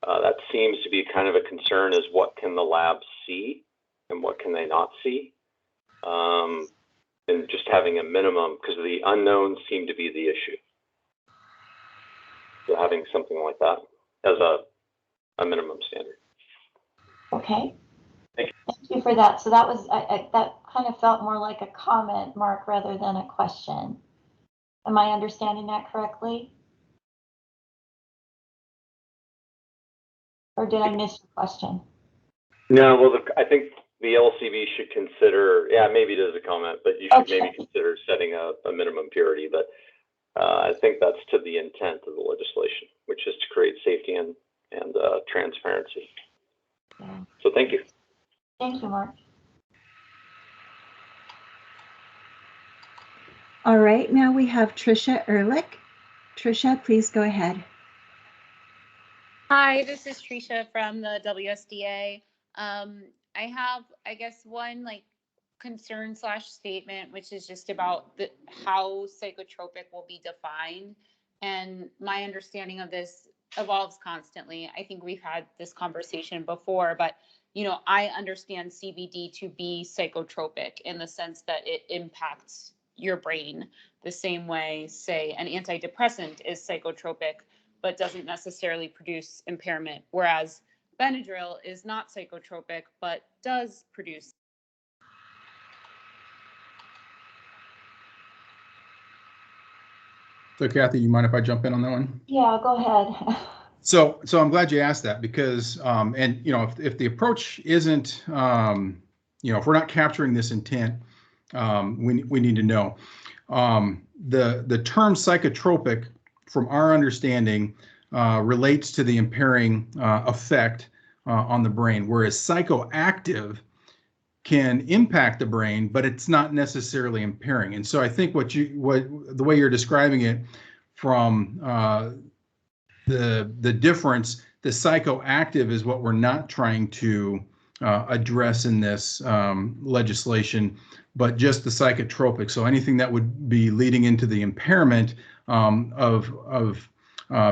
That seems to be kind of a concern, is what can the labs see and what can they not see? And just having a minimum, because the unknowns seem to be the issue. So having something like that as a minimum standard. Okay. Thank you. Thank you for that. So that was that kind of felt more like a comment, Mark, rather than a question. Am I understanding that correctly? Or did I miss your question? No, well, I think the LCB should consider, yeah, maybe it is a comment, but you should maybe consider setting a minimum purity. But I think that's to the intent of the legislation, which is to create safety and transparency. Yeah. So thank you. Thank you, Mark. All right, now we have Tricia Ehrlich. Tricia, please go ahead. Hi, this is Tricia from the WSDA. I have, I guess, one concern / statement, which is just about how psychotropic will be defined. And my understanding of this evolves constantly. I think we've had this conversation before, but I understand CBD to be psychotropic in the sense that it impacts your brain the same way, say, an antidepressant is psychotropic, but doesn't necessarily produce impairment, whereas Benadryl is not psychotropic, but does produce. So Kathy, you mind if I jump in on that one? Yeah, go ahead. So I'm glad you asked that, because, and if the approach isn't, if we're not capturing this intent, we need to know. The term psychotropic, from our understanding, relates to the impairing effect on the brain, whereas psychoactive can impact the brain, but it's not necessarily impairing. And so I think the way you're describing it, from the difference, the psychoactive is what we're not trying to address in this legislation, but just the psychotropic. So anything that would be leading into the impairment of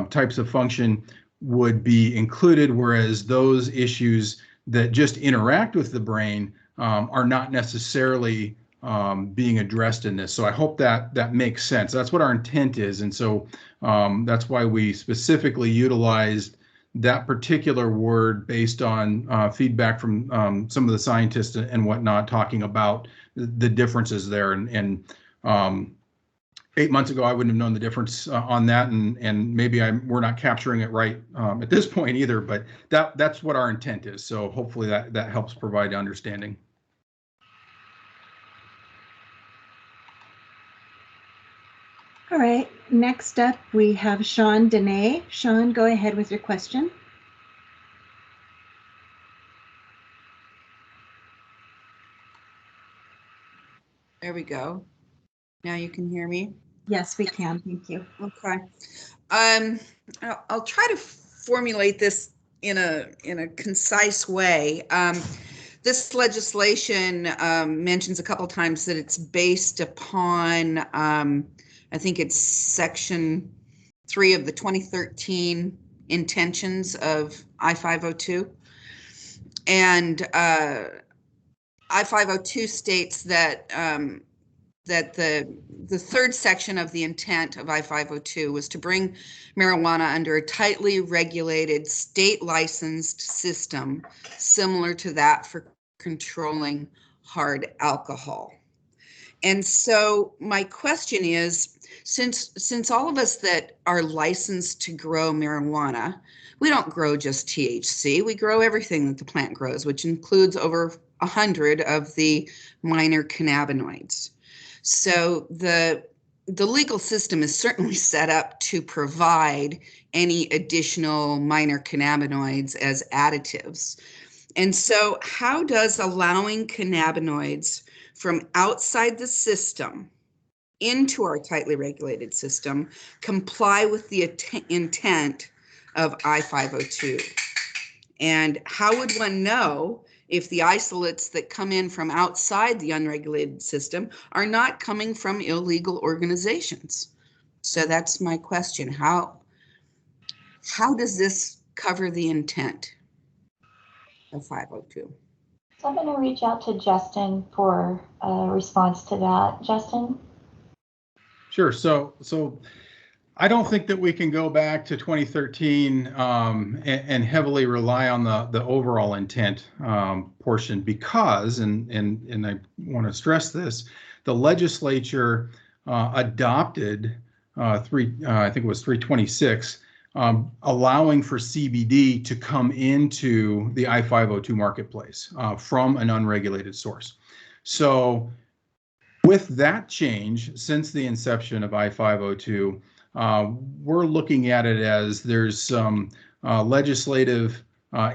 types of function would be included, whereas those issues that just interact with the brain are not necessarily being addressed in this. So I hope that makes sense. That's what our intent is. And so that's why we specifically utilized that particular word based on feedback from some of the scientists and whatnot, talking about the differences there. And 8 months ago, I wouldn't have known the difference on that, and maybe we're not capturing it right at this point either, but that's what our intent is. So hopefully that helps provide understanding. All right, next up we have Sean Dene. Sean, go ahead with your question. There we go. Now you can hear me. Yes, we can. Thank you. Okay. I'll try to formulate this in a concise way. This legislation mentions a couple times that it's based upon, I think it's Section 3 of the 2013 intentions of I-502. And I-502 states that that the third section of the intent of I-502 was to bring marijuana under a tightly regulated state licensed system similar to that for controlling hard alcohol. And so my question is, since all of us that are licensed to grow marijuana, we don't grow just THC, we grow everything that the plant grows, which includes over 100 of the minor cannabinoids. So the legal system is certainly set up to provide any additional minor cannabinoids as additives. And so how does allowing cannabinoids from outside the system into our tightly regulated system comply with the intent of I-502? And how would one know if the isolates that come in from outside the unregulated system are not coming from illegal organizations? So that's my question. How does this cover the intent of 502? So I'm going to reach out to Justin for a response to that. Justin? Sure. So I don't think that we can go back to 2013 and heavily rely on the overall intent portion because, and I want to stress this, the legislature adopted I think it was 326, allowing for CBD to come into the I-502 marketplace from an unregulated source. So with that change, since the inception of I-502, we're looking at it as there's some legislative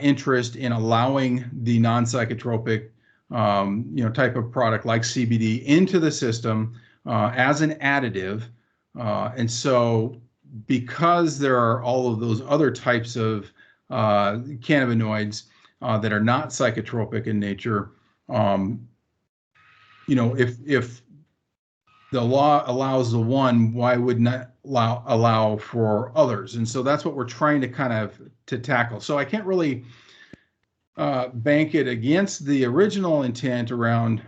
interest in allowing the non-psychotropic type of product like CBD into the system as an additive. And so because there are all of those other types of cannabinoids that are not psychotropic in nature, if the law allows the one, why would not allow for others? And so that's what we're trying to kind of tackle. So I can't really bank it against the original intent around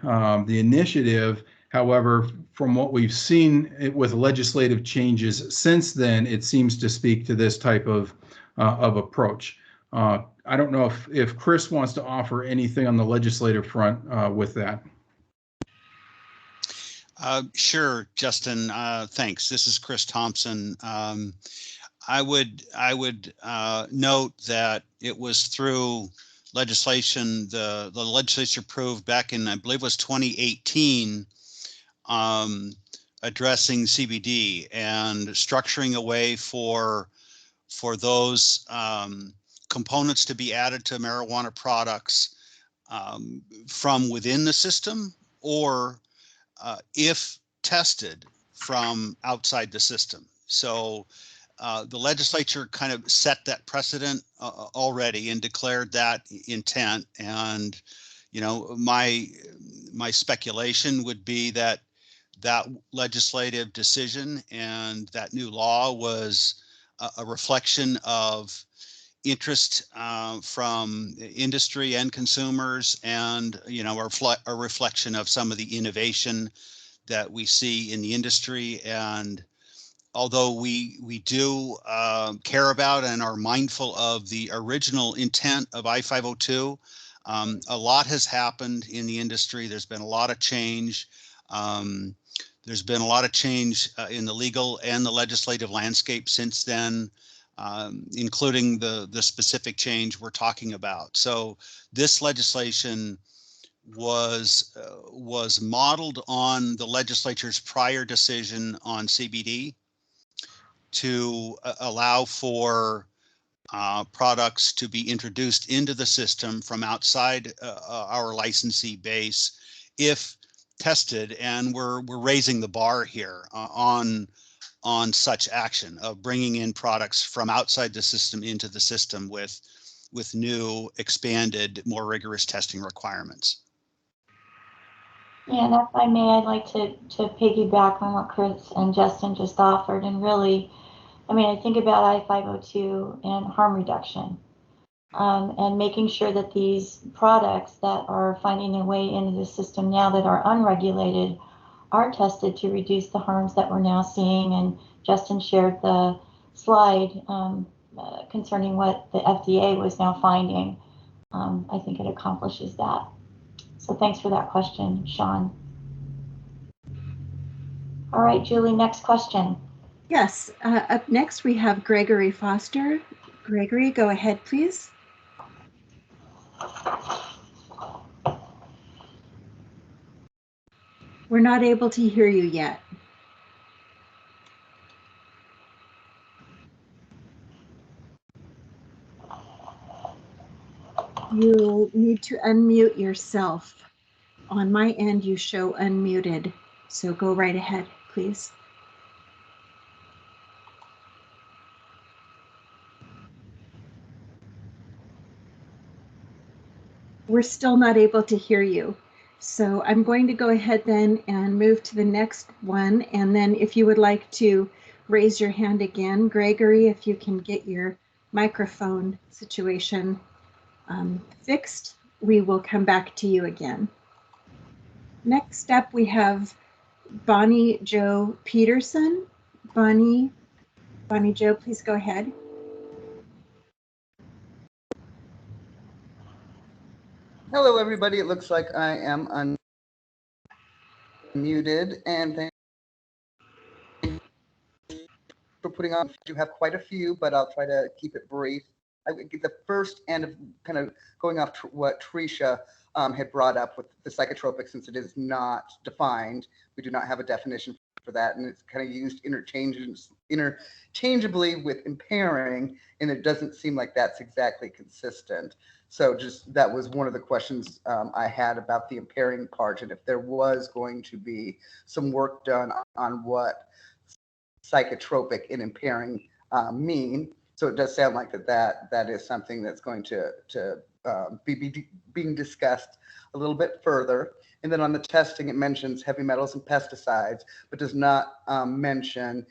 the initiative. However, from what we've seen with legislative changes since then, it seems to speak to this type of approach. I don't know if Chris wants to offer anything on the legislative front with that. Sure, Justin. Thanks. This is Chris Thompson. I would note that it was through legislation the legislature approved back in, I believe it was 2018, addressing CBD and structuring a way for those components to be added to marijuana products from within the system, or if tested from outside the system. So the legislature kind of set that precedent already and declared that intent. And, my speculation would be that legislative decision and that new law was a reflection of interest from industry and consumers, and a reflection of some of the innovation that we see in the industry. And although we do care about and are mindful of the original intent of I-502, a lot has happened in the industry. There's been a lot of change. There's been a lot of change in the legal and the legislative landscape since then, including the specific change we're talking about. So this legislation was modeled on the legislature's prior decision on CBD to allow for products to be introduced into the system from outside our licensee base if tested, and we're raising the bar here on such action of bringing in products from outside the system into the system with new, expanded, more rigorous testing requirements. Yeah, and if I may, I'd like to piggyback on what Chris and Justin just offered. And really, I mean, I think about I-502 and harm reduction, and making sure that these products that are finding their way into the system now that are unregulated are tested to reduce the harms that we're now seeing. And Justin shared the slide concerning what the FDA was now finding. I think it accomplishes that. So thanks for that question, Sean. All right, Julie, next question. Yes, up next we have Gregory Foster. Gregory, go ahead, please. We're not able to hear you yet. You'll need to unmute yourself. On my end, you show unmuted, so go right ahead, please. We're still not able to hear you. So I'm going to go ahead then and move to the next one. And then if you would like to raise your hand again, Gregory, if you can get your microphone situation fixed, we will come back to you again. Next up, we have Bonnie Jo Peterson. Bonnie Jo, please go ahead. Hello, everybody. It looks like I am unmuted, and thank you for putting on. You have quite a few, but I'll try to keep it brief. I would get the first end of kind of going off what Tricia had brought up with the psychotropic, since it is not defined. We do not have a definition for that, and it's kind of used interchangeably with impairing, and it doesn't seem like that's exactly consistent. So just that was one of the questions I had about the impairing part, and if there was going to be some work done on what psychotropic and impairing mean. So it does sound like that is something that's going to be being discussed a little bit further. And then on the testing, it mentions heavy metals and pesticides, but does not mention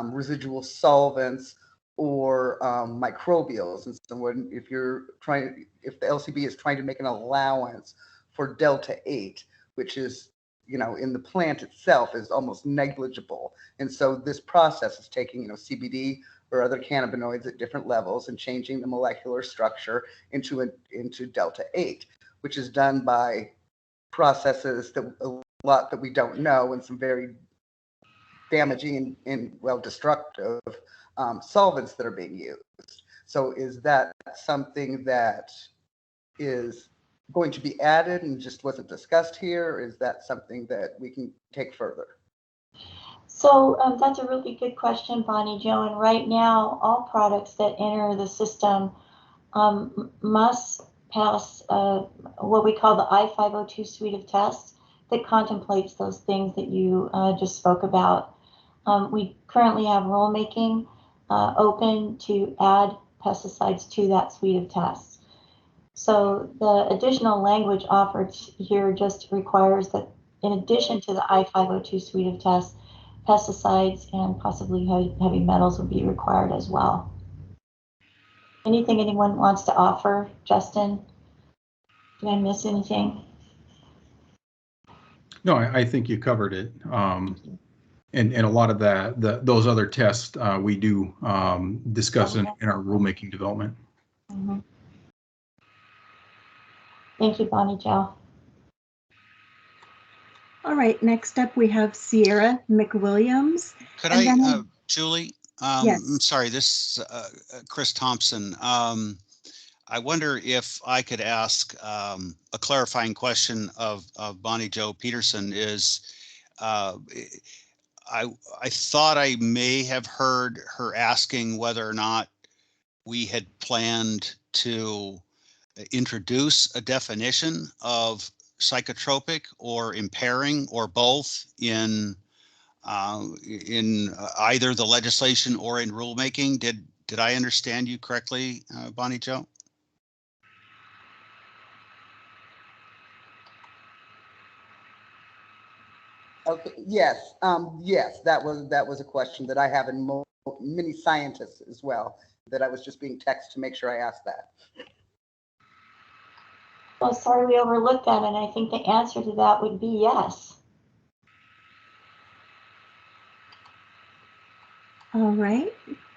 residual solvents or microbials. And so if the LCB is trying to make an allowance for Delta 8, which is, in the plant itself is almost negligible. And so this process is taking, CBD or other cannabinoids at different levels and changing the molecular structure into Delta 8, which is done by processes that we don't know, and some very damaging and destructive solvents that are being used. So is that something that is going to be added and just wasn't discussed here? Or is that something that we can take further? So that's a really good question, Bonnie Jo. And right now, all products that enter the system must pass what we call the I-502 suite of tests that contemplates those things that you just spoke about. We currently have rulemaking open to add pesticides to that suite of tests. So the additional language offered here just requires that in addition to the I-502 suite of tests, pesticides and possibly heavy metals would be required as well. Anything anyone wants to offer? Justin, did I miss anything? No, I think you covered it. And a lot of those other tests we do discuss in our rulemaking development. Mm-hmm. Thank you, Bonnie Jo. All right, next up we have Sierra McWilliams. Could Julie? Yes. I'm sorry, this Chris Thompson. I wonder if I could ask a clarifying question of Bonnie Jo Peterson. I thought I may have heard her asking whether or not we had planned to introduce a definition of psychotropic or impairing or both in either the legislation or in rulemaking. Did I understand you correctly, Bonnie Jo? Okay, yes, yes, that was a question that I have in many scientists as well, that I was just being texted to make sure I asked that. Well, sorry we overlooked that, and I think the answer to that would be yes. All right,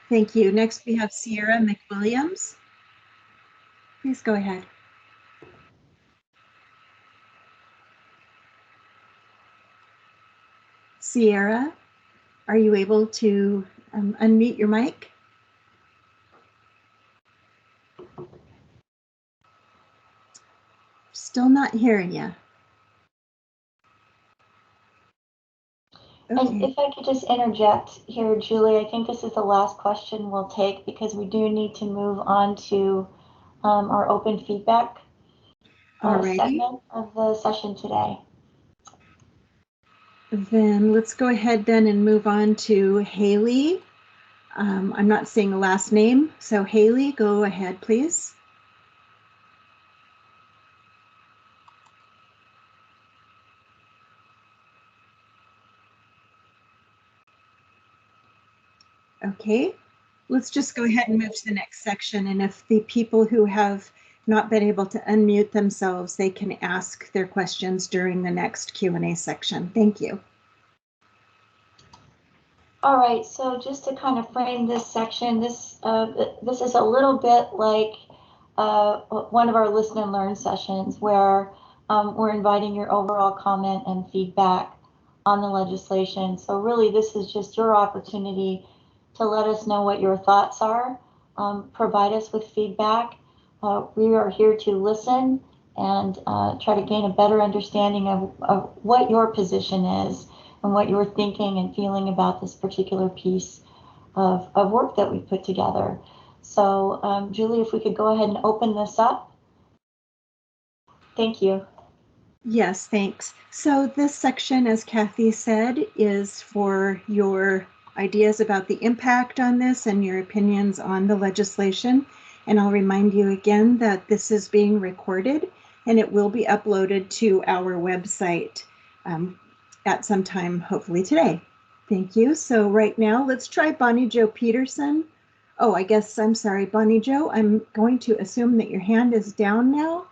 thank you. Next we have Sierra McWilliams. Please go ahead. Sierra, are you able to unmute your mic? Still not hearing you. And Okay. if I could just interject here, Julie, I think this is the last question we'll take because we do need to move on to our open feedback segment of the session today. Then let's go ahead then and move on to Haley. I'm not seeing a last name, so Haley, go ahead, please. Okay, let's just go ahead and move to the next section. And if the people who have not been able to unmute themselves, they can ask their questions during the next Q&A section. Thank you. All right, so just to kind of frame this section, this is a little bit like one of our listen and learn sessions where we're inviting your overall comment and feedback on the legislation. So really, this is just your opportunity to let us know what your thoughts are, provide us with feedback. We are here to listen and try to gain a better understanding of what your position is and what you're thinking and feeling about this particular piece of work that we put together. So Julie, if we could go ahead and open this up. Thank you. Yes, thanks. So this section, as Kathy said, is for your ideas about the impact on this and your opinions on the legislation. And I'll remind you again that this is being recorded and it will be uploaded to our website at some time, hopefully today. Thank you. So right now, let's try Bonnie Jo Peterson. Oh, I guess, I'm sorry, Bonnie Jo, I'm going to assume that your hand is down now.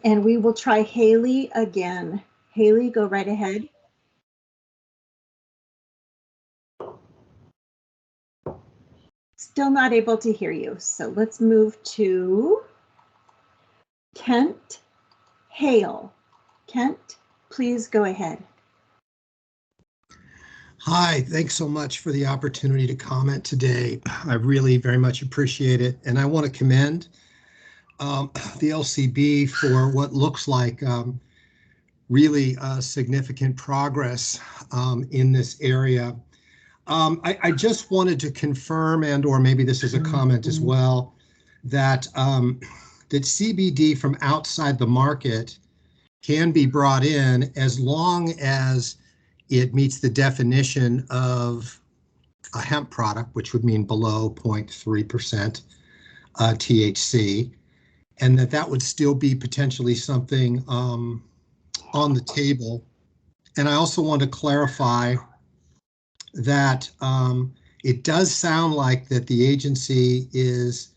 And we will try Haley again. Haley, go right ahead. Still not able to hear you. So let's move to Kent Hale. Kent, please go ahead. Hi, thanks so much for the opportunity to comment today. I really very much appreciate it. And I want to commend the LCB for what looks like really significant progress in this area. I just wanted to confirm, and or maybe this is a comment as well, that that CBD from outside the market can be brought in as long as it meets the definition of a hemp product, which would mean below 0.3% THC, and that would still be potentially something on the table. And I also want to clarify that it does sound like that the agency is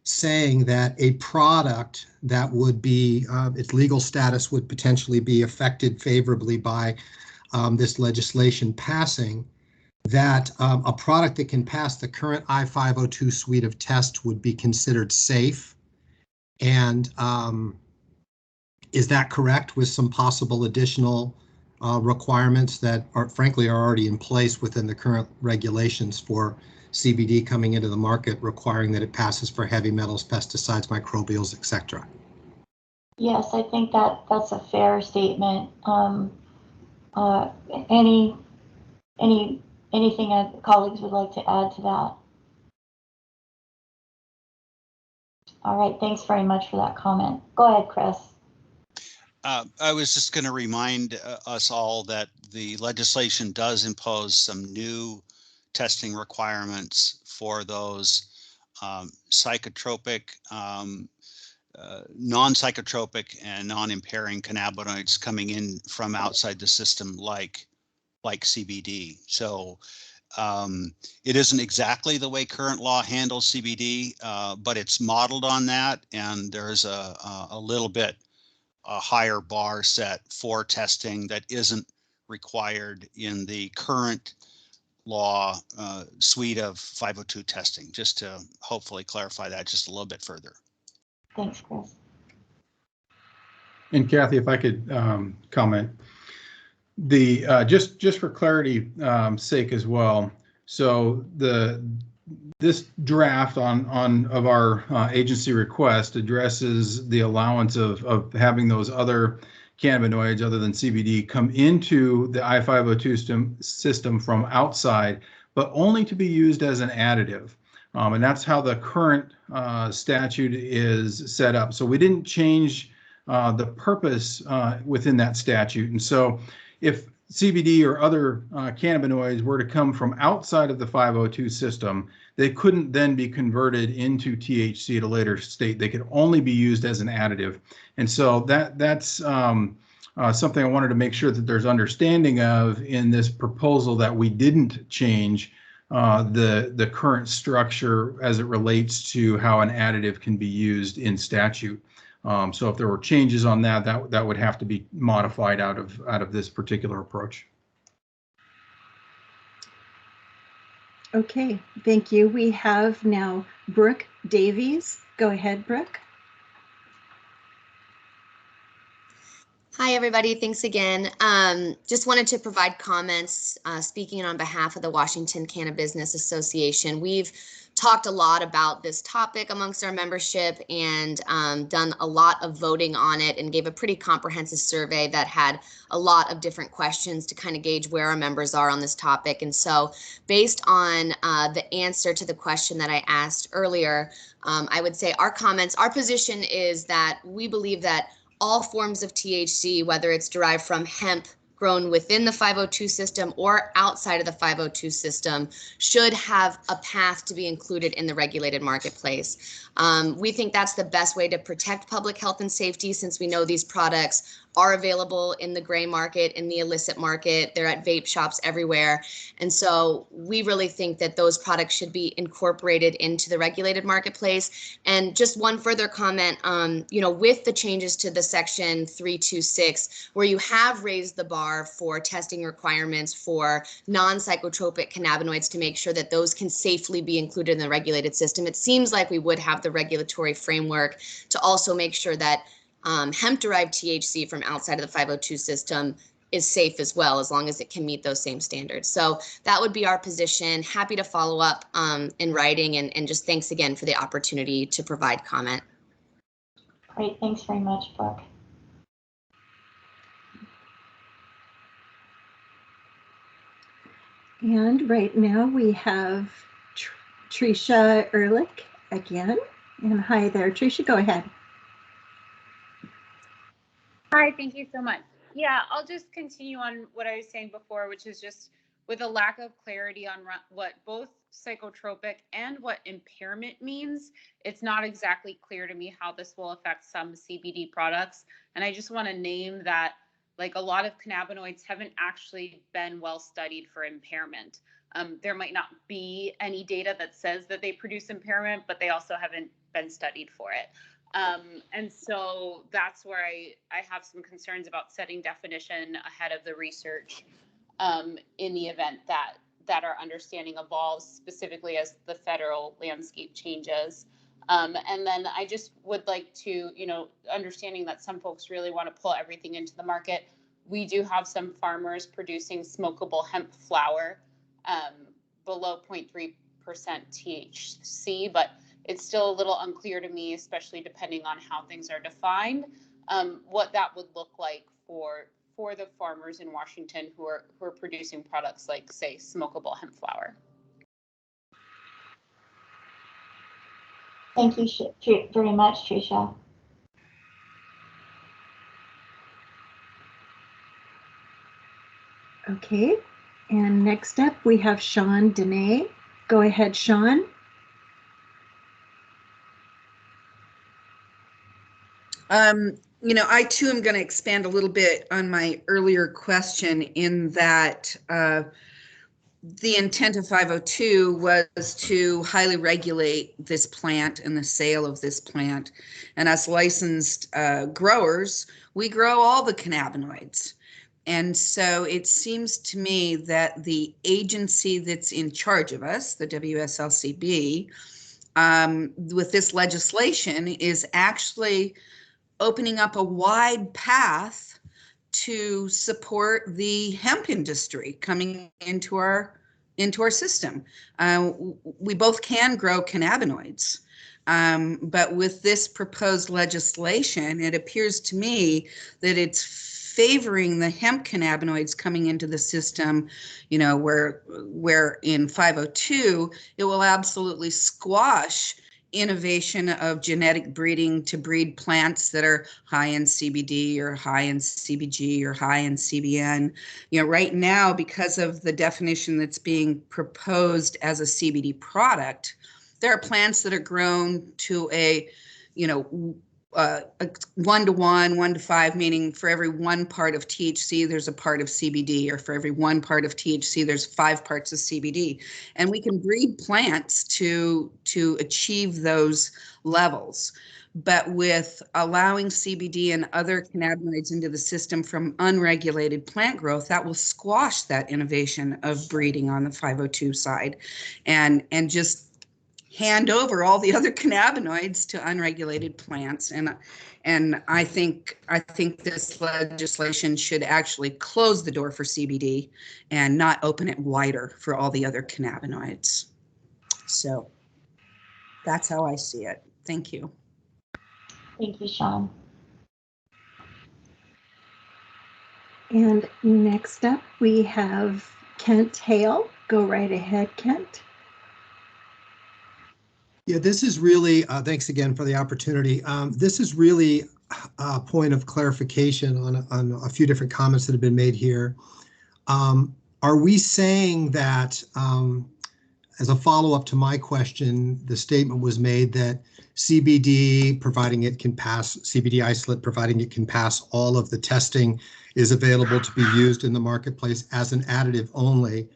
saying that a product that would be, its legal status would potentially be affected favorably by this legislation passing, that a product that can pass the current I-502 suite of tests would be considered safe. And is that correct, with some possible additional requirements that are frankly are already in place within the current regulations for CBD coming into the market, requiring that it passes for heavy metals, pesticides, microbials, etc.? Yes, I think that's a fair statement. Anything that colleagues would like to add to that? All right, thanks very much for that comment. Go ahead, Chris. I was just going to remind us all that the legislation does impose some new testing requirements for those psychotropic, non-psychotropic and non-impairing cannabinoids coming in from outside the system, like CBD. So it isn't exactly the way current law handles CBD, but it's modeled on that, and there's a little bit a higher bar set for testing that isn't required in the current law suite of 502 testing, just to hopefully clarify that just a little bit further. Thanks, Chris. And Kathy, if I could comment, the just for clarity sake as well. So this draft of our agency request addresses the allowance of having those other cannabinoids other than CBD come into the I-502 system from outside, but only to be used as an additive. And that's how the current statute is set up. So we didn't change the purpose within that statute. And so if CBD or other cannabinoids were to come from outside of the 502 system, they couldn't then be converted into THC at a later state. They could only be used as an additive. And so that's something I wanted to make sure that there's understanding of in this proposal, that we didn't change the current structure as it relates to how an additive can be used in statute. So if there were changes on that would have to be modified out of this particular approach. Okay, thank you. We have now Brooke Davies. Go ahead, Brooke. Hi, everybody. Thanks again. Just wanted to provide comments, speaking on behalf of the Washington Cannabis Association. We've talked a lot about this topic amongst our membership and done a lot of voting on it, and gave a pretty comprehensive survey that had a lot of different questions to kind of gauge where our members are on this topic. And so based on the answer to the question that I asked earlier, I would say our position is that we believe that all forms of THC, whether it's derived from hemp grown within the 502 system or outside of the 502 system, should have a path to be included in the regulated marketplace. We think that's the best way to protect public health and safety, since we know these products are available in the gray market, in the illicit market. They're at vape shops everywhere. And so we really think that those products should be incorporated into the regulated marketplace. And just one further comment, with the changes to the section 326, where you have raised the bar for testing requirements for non-psychotropic cannabinoids to make sure that those can safely be included in the regulated system, it seems like we would have the regulatory framework to also make sure that hemp-derived THC from outside of the 502 system is safe as well, as long as it can meet those same standards. So that would be our position. Happy to follow up in writing, and just thanks again for the opportunity to provide comment. Great, thanks very much, Brooke. And right now we have Tricia Ehrlich again. And hi there, Tricia, go ahead. Hi, thank you so much. Yeah, I'll just continue on what I was saying before, which is just with a lack of clarity on what both psychotropic and what impairment means, it's not exactly clear to me how this will affect some CBD products. And I just want to name that, like, a lot of cannabinoids haven't actually been well studied for impairment. There might not be any data that says that they produce impairment, but they also haven't been studied for it. And so that's where I have some concerns about setting definition ahead of the research in the event that our understanding evolves, specifically as the federal landscape changes. And then I just would like to, understanding that some folks really want to pull everything into the market, we do have some farmers producing smokable hemp flower below 0.3% THC, but it's still a little unclear to me, especially depending on how things are defined, what that would look like for the farmers in Washington who are producing products like, say, smokable hemp flower. Thank you very much, Tricia. Okay, and next up we have Sean Dene. Go ahead, Sean. I too am going to expand a little bit on my earlier question in that the intent of 502 was to highly regulate this plant and the sale of this plant. And as licensed growers, we grow all the cannabinoids. And so it seems to me that the agency that's in charge of us, the WSLCB, with this legislation is actually opening up a wide path to support the hemp industry coming into our system. We both can grow cannabinoids, but with this proposed legislation, it appears to me that it's favoring the hemp cannabinoids coming into the system, where in 502 it will absolutely squash innovation of genetic breeding to breed plants that are high in CBD or high in CBG or high in CBN. Right now, because of the definition that's being proposed as a CBD product, there are plants that are grown to a 1-to-1, 1-to-5, meaning for every 1 part of THC, there's a part of CBD, or for every 1 part of THC, there's 5 parts of CBD. And we can breed plants to achieve those levels. But with allowing CBD and other cannabinoids into the system from unregulated plant growth, that will squash that innovation of breeding on the 502 side and just hand over all the other cannabinoids to unregulated plants. And I think this legislation should actually close the door for CBD and not open it wider for all the other cannabinoids. So that's how I see it. Thank you. Thank you, Sean. And next up we have Kent Hale. Go right ahead, Kent. Yeah, this is really, thanks again for the opportunity. This is really a point of clarification on a few different comments that have been made here. Are we saying that, as a follow-up to my question, the statement was made that CBD, providing it can pass, CBD isolate, providing it can pass all of the testing, is available to be used in the marketplace as an additive only?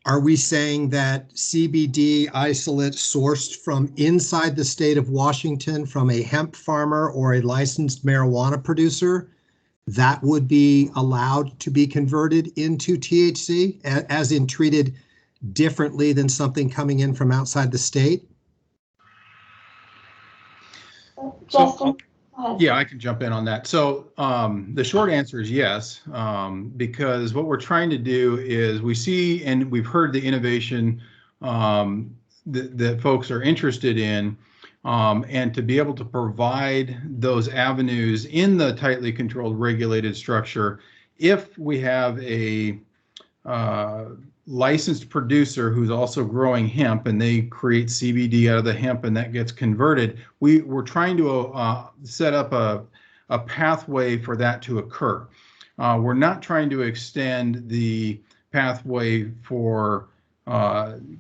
Are we saying that CBD isolate sourced from inside the state of Washington from a hemp farmer or a licensed marijuana producer, that would be allowed to be converted into THC, as in treated differently than something coming in from outside the state? Justin, yeah, I can jump in on that. So the short answer is yes, because what we're trying to do is we see, and we've heard the innovation that folks are interested in, and to be able to provide those avenues in the tightly controlled, regulated structure. If we have a licensed producer who's also growing hemp and they create CBD out of the hemp and that gets converted, we're trying to set up a pathway for that to occur. We're not trying to extend the pathway for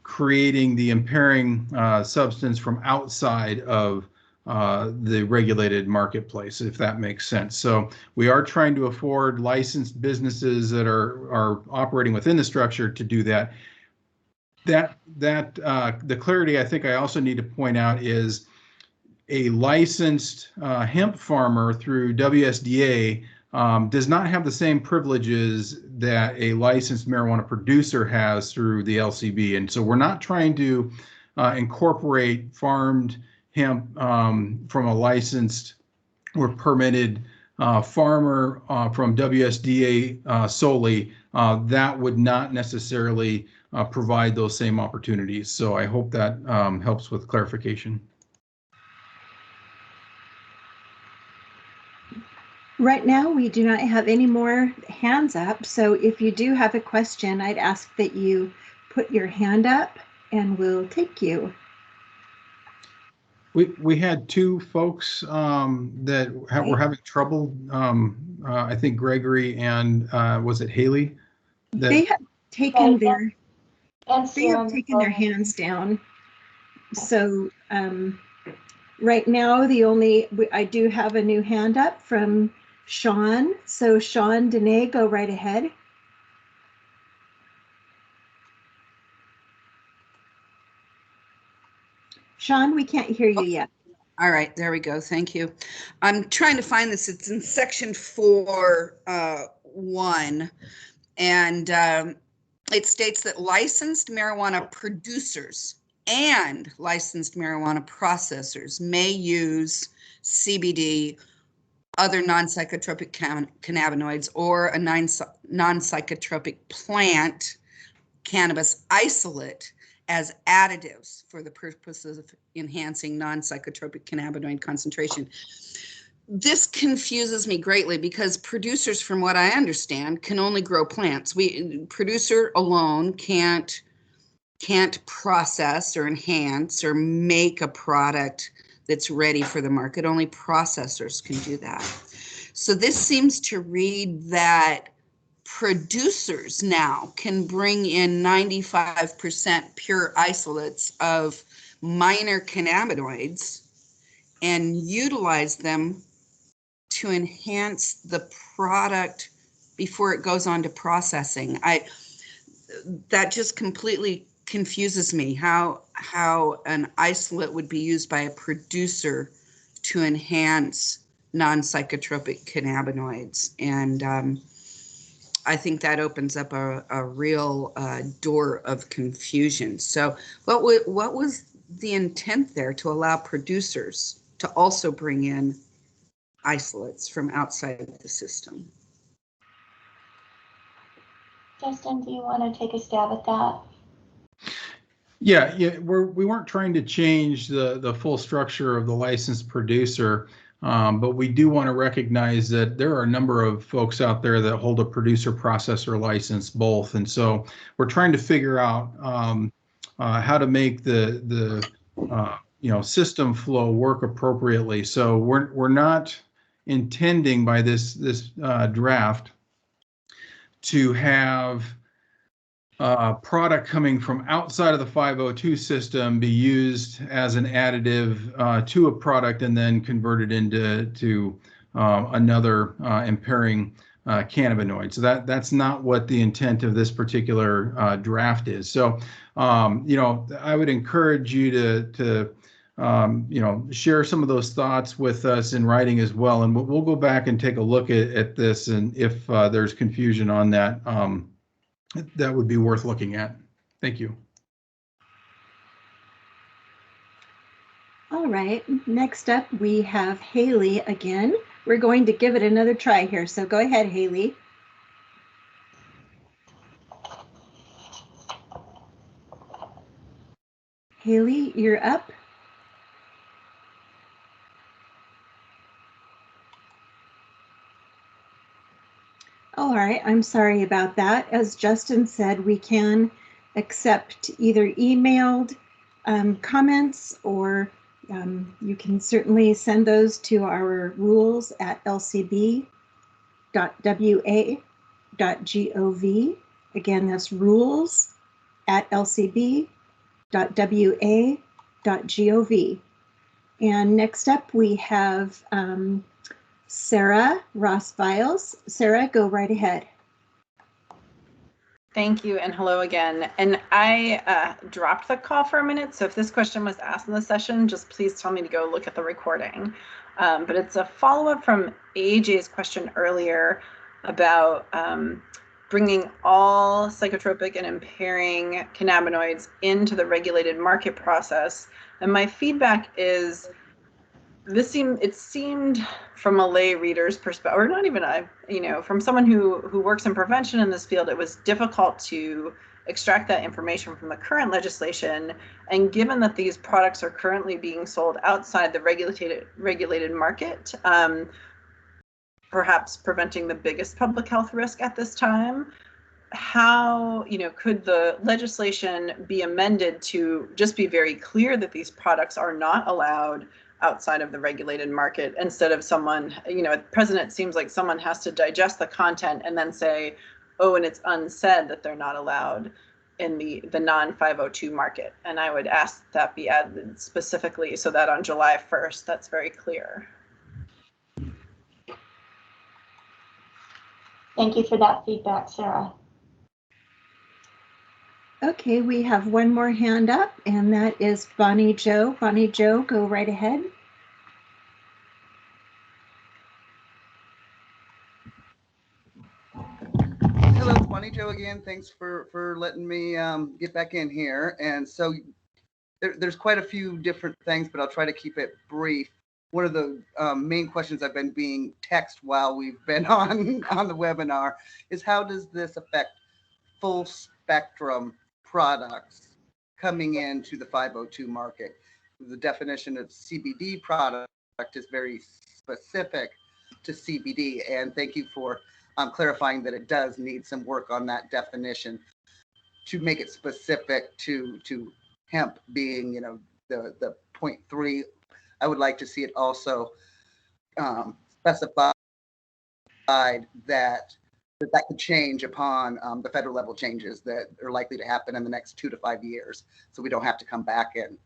creating the impairing substance from outside of the regulated marketplace, if that makes sense. So we are trying to afford licensed businesses that are operating within the structure to do that. The clarity I think I also need to point out is a licensed hemp farmer through WSDA does not have the same privileges that a licensed marijuana producer has through the LCB. And so we're not trying to incorporate farmed hemp from a licensed or permitted farmer from WSDA solely. That would not necessarily provide those same opportunities. So I hope that helps with clarification. Right now, we do not have any more hands up. So if you do have a question, I'd ask that you put your hand up and we'll take you. We had 2 folks that were having trouble. I think Gregory and was it Haley? They have taken Right, their And they have serum. taken their hands down. So right now, I do have a new hand up from Sean. So Sean, Danae, go right ahead. Sean, we can't hear you yet. All right, there we go. Thank you. I'm trying to find this. It's in section 4.1, and it states that licensed marijuana producers and licensed marijuana processors may use CBD, other non-psychotropic cannabinoids, or a non-psychotropic plant cannabis isolate as additives for the purposes of enhancing non-psychotropic cannabinoid concentration. This confuses me greatly because producers, from what I understand, can only grow plants. Producer alone can't process or enhance or make a product that's ready for the market. Only processors can do that. So this seems to read that producers now can bring in 95% pure isolates of minor cannabinoids and utilize them to enhance the product before it goes on to processing. That just completely confuses me how an isolate would be used by a producer to enhance non-psychotropic cannabinoids. And I think that opens up a real door of confusion. So what was the intent there to allow producers to also bring in isolates from outside the system? Justin, do you want to take a stab at that? Yeah, we weren't trying to change the full structure of the licensed producer, but we do want to recognize that there are a number of folks out there that hold a producer processor license both, and so we're trying to figure out how to make the system flow work appropriately. So we're not intending by this draft to have product coming from outside of the 502 system be used as an additive to a product and then converted into another impairing cannabinoid. So that's not what the intent of this particular draft is. So I would encourage you to share some of those thoughts with us in writing as well, and we'll go back and take a look at this, and if there's confusion on that, that would be worth looking at. Thank you. All right, next up we have Haley again. We're going to give it another try here, so go ahead, Haley. Haley, you're up. All right, I'm sorry about that. As Justin said, we can accept either emailed comments, or you can certainly send those to our rules at lcb.wa.gov. Again, that's rules at lcb.wa.gov. And next up we have Sarah Ross-Viles. Sarah, go right ahead. Thank you, and hello again. And I dropped the call for a minute, so if this question was asked in the session, just please tell me to go look at the recording. But it's a follow-up from AJ's question earlier about bringing all psychotropic and impairing cannabinoids into the regulated market process. And my feedback is, it seemed from a lay reader's perspective, or not even from someone who works in prevention in this field, it was difficult to extract that information from the current legislation. And given that these products are currently being sold outside the regulated market, perhaps preventing the biggest public health risk at this time, how could the legislation be amended to just be very clear that these products are not allowed outside of the regulated market, instead of someone, at present it seems like someone has to digest the content and then say, oh, and it's unsaid that they're not allowed in the non-502 market. And I would ask that be added specifically so that on July 1st, that's very clear. Thank you for that feedback, Sarah. Okay, we have one more hand up, and that is Bonnie Jo. Bonnie Jo, go right ahead. Hello, it's Bonnie Jo again. Thanks for letting me get back in here. And so there's quite a few different things, but I'll try to keep it brief. One of the main questions I've been being texted while we've been on the webinar is how does this affect full spectrum products coming into the 502 market? The definition of CBD product is very specific to CBD, and thank you for clarifying that it does need some work on that definition to make it specific to hemp being, you know, the 0.3. I would like to see it also specified that could change upon the federal level changes that are likely to happen in the next 2 to 5 years. So we don't have to come back and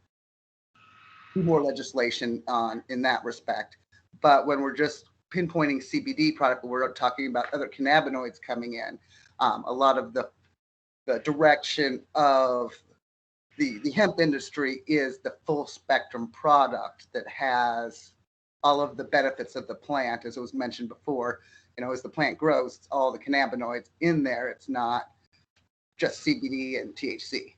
do more legislation in that respect. But when we're just pinpointing CBD product, we're talking about other cannabinoids coming in. A lot of the direction of the hemp industry is the full spectrum product that has all of the benefits of the plant, as it was mentioned before. You know, as the plant grows, it's all the cannabinoids in there. It's not just CBD and THC.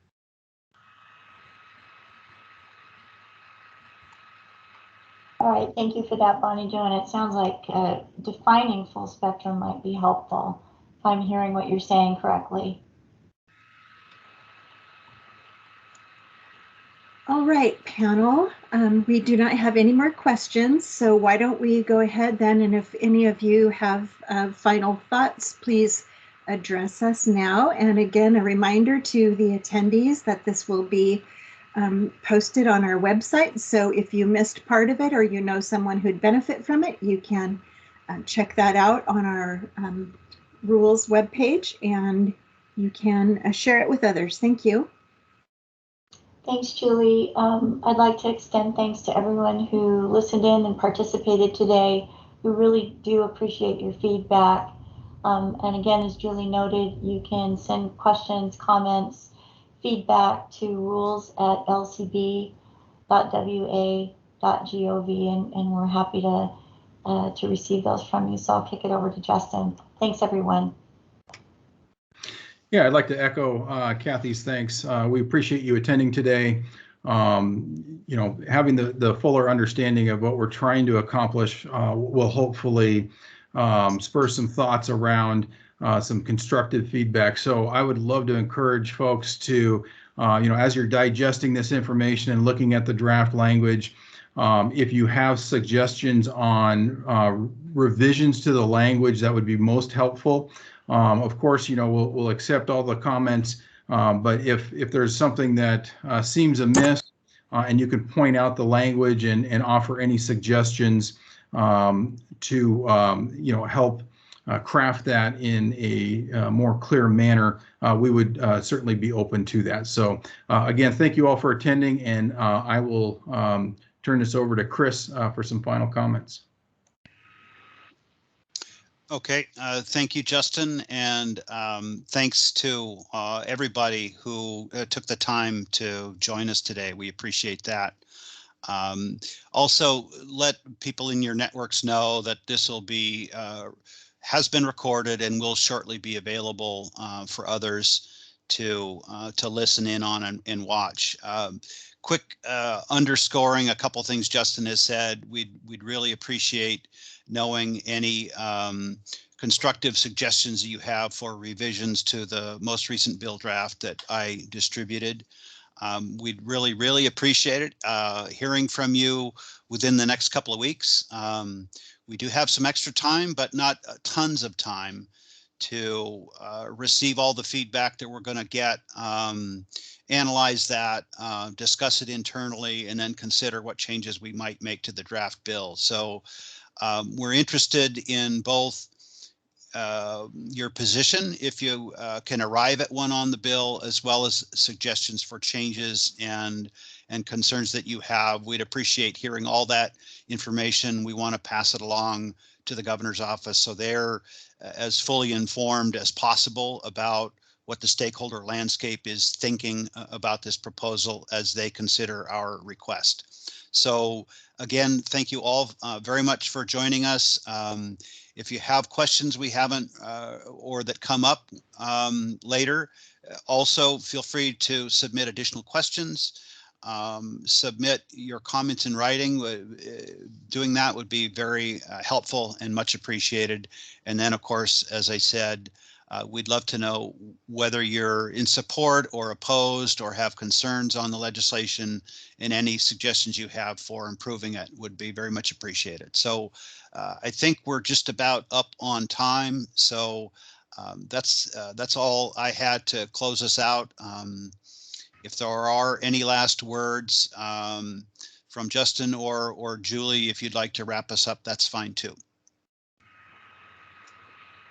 All right, thank you for that, Bonnie Jo. And it sounds like defining full spectrum might be helpful, if I'm hearing what you're saying correctly. All right, panel, we do not have any more questions, so why don't we go ahead then, and if any of you have final thoughts, please address us now. And again, a reminder to the attendees that this will be posted on our website, so if you missed part of it or you know someone who'd benefit from it, you can check that out on our rules webpage, and you can share it with others. Thank you. Thanks, Julie. I'd like to extend thanks to everyone who listened in and participated today. We really do appreciate your feedback. And again, as Julie noted, you can send questions, comments, feedback to rules@lcb.wa.gov, and we're happy to receive those from you. So I'll kick it over to Justin. Thanks, everyone. Yeah, I'd like to echo Kathy's thanks. We appreciate you attending today. You know, having the fuller understanding of what we're trying to accomplish will hopefully spur some thoughts around some constructive feedback. So I would love to encourage folks to, you know, as you're digesting this information and looking at the draft language, if you have suggestions on revisions to the language, that would be most helpful. Of course, you know, we'll accept all the comments, but if there's something that seems amiss, and you can point out the language and offer any suggestions to you know, help craft that in a more clear manner, we would certainly be open to that. So again, thank you all for attending, and I will turn this over to Chris for some final comments. Okay, thank you, Justin, and thanks to everybody who took the time to join us today. We appreciate that. Also, let people in your networks know that this will be has been recorded and will shortly be available for others to listen in on and watch. Quick underscoring a couple things Justin has said. We'd really appreciate knowing any constructive suggestions that you have for revisions to the most recent bill draft that I distributed. We'd really appreciate it, hearing from you within the next couple of weeks. We do have some extra time, but not tons of time to receive all the feedback that we're going to get, analyze that, discuss it internally, and then consider what changes we might make to the draft bill. So we're interested in both your position, if you can arrive at one on the bill, as well as suggestions for changes and concerns that you have. We'd appreciate hearing all that information. We want to pass it along to the governor's office so they're as fully informed as possible about what the stakeholder landscape is thinking about this proposal as they consider our request. So again, thank you all very much for joining us. If you have questions we haven't or that come up later, also feel free to submit additional questions. Submit your comments in writing. Doing that would be very helpful and much appreciated. And then, of course, as I said, we'd love to know whether you're in support or opposed or have concerns on the legislation, and any suggestions you have for improving it would be very much appreciated. So I think we're just about up on time. So that's all I had to close us out. If there are any last words from Justin or Julie, if you'd like to wrap us up, that's fine too.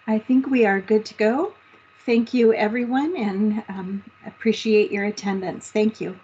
I think we are good to go. Thank you, everyone, and appreciate your attendance. Thank you.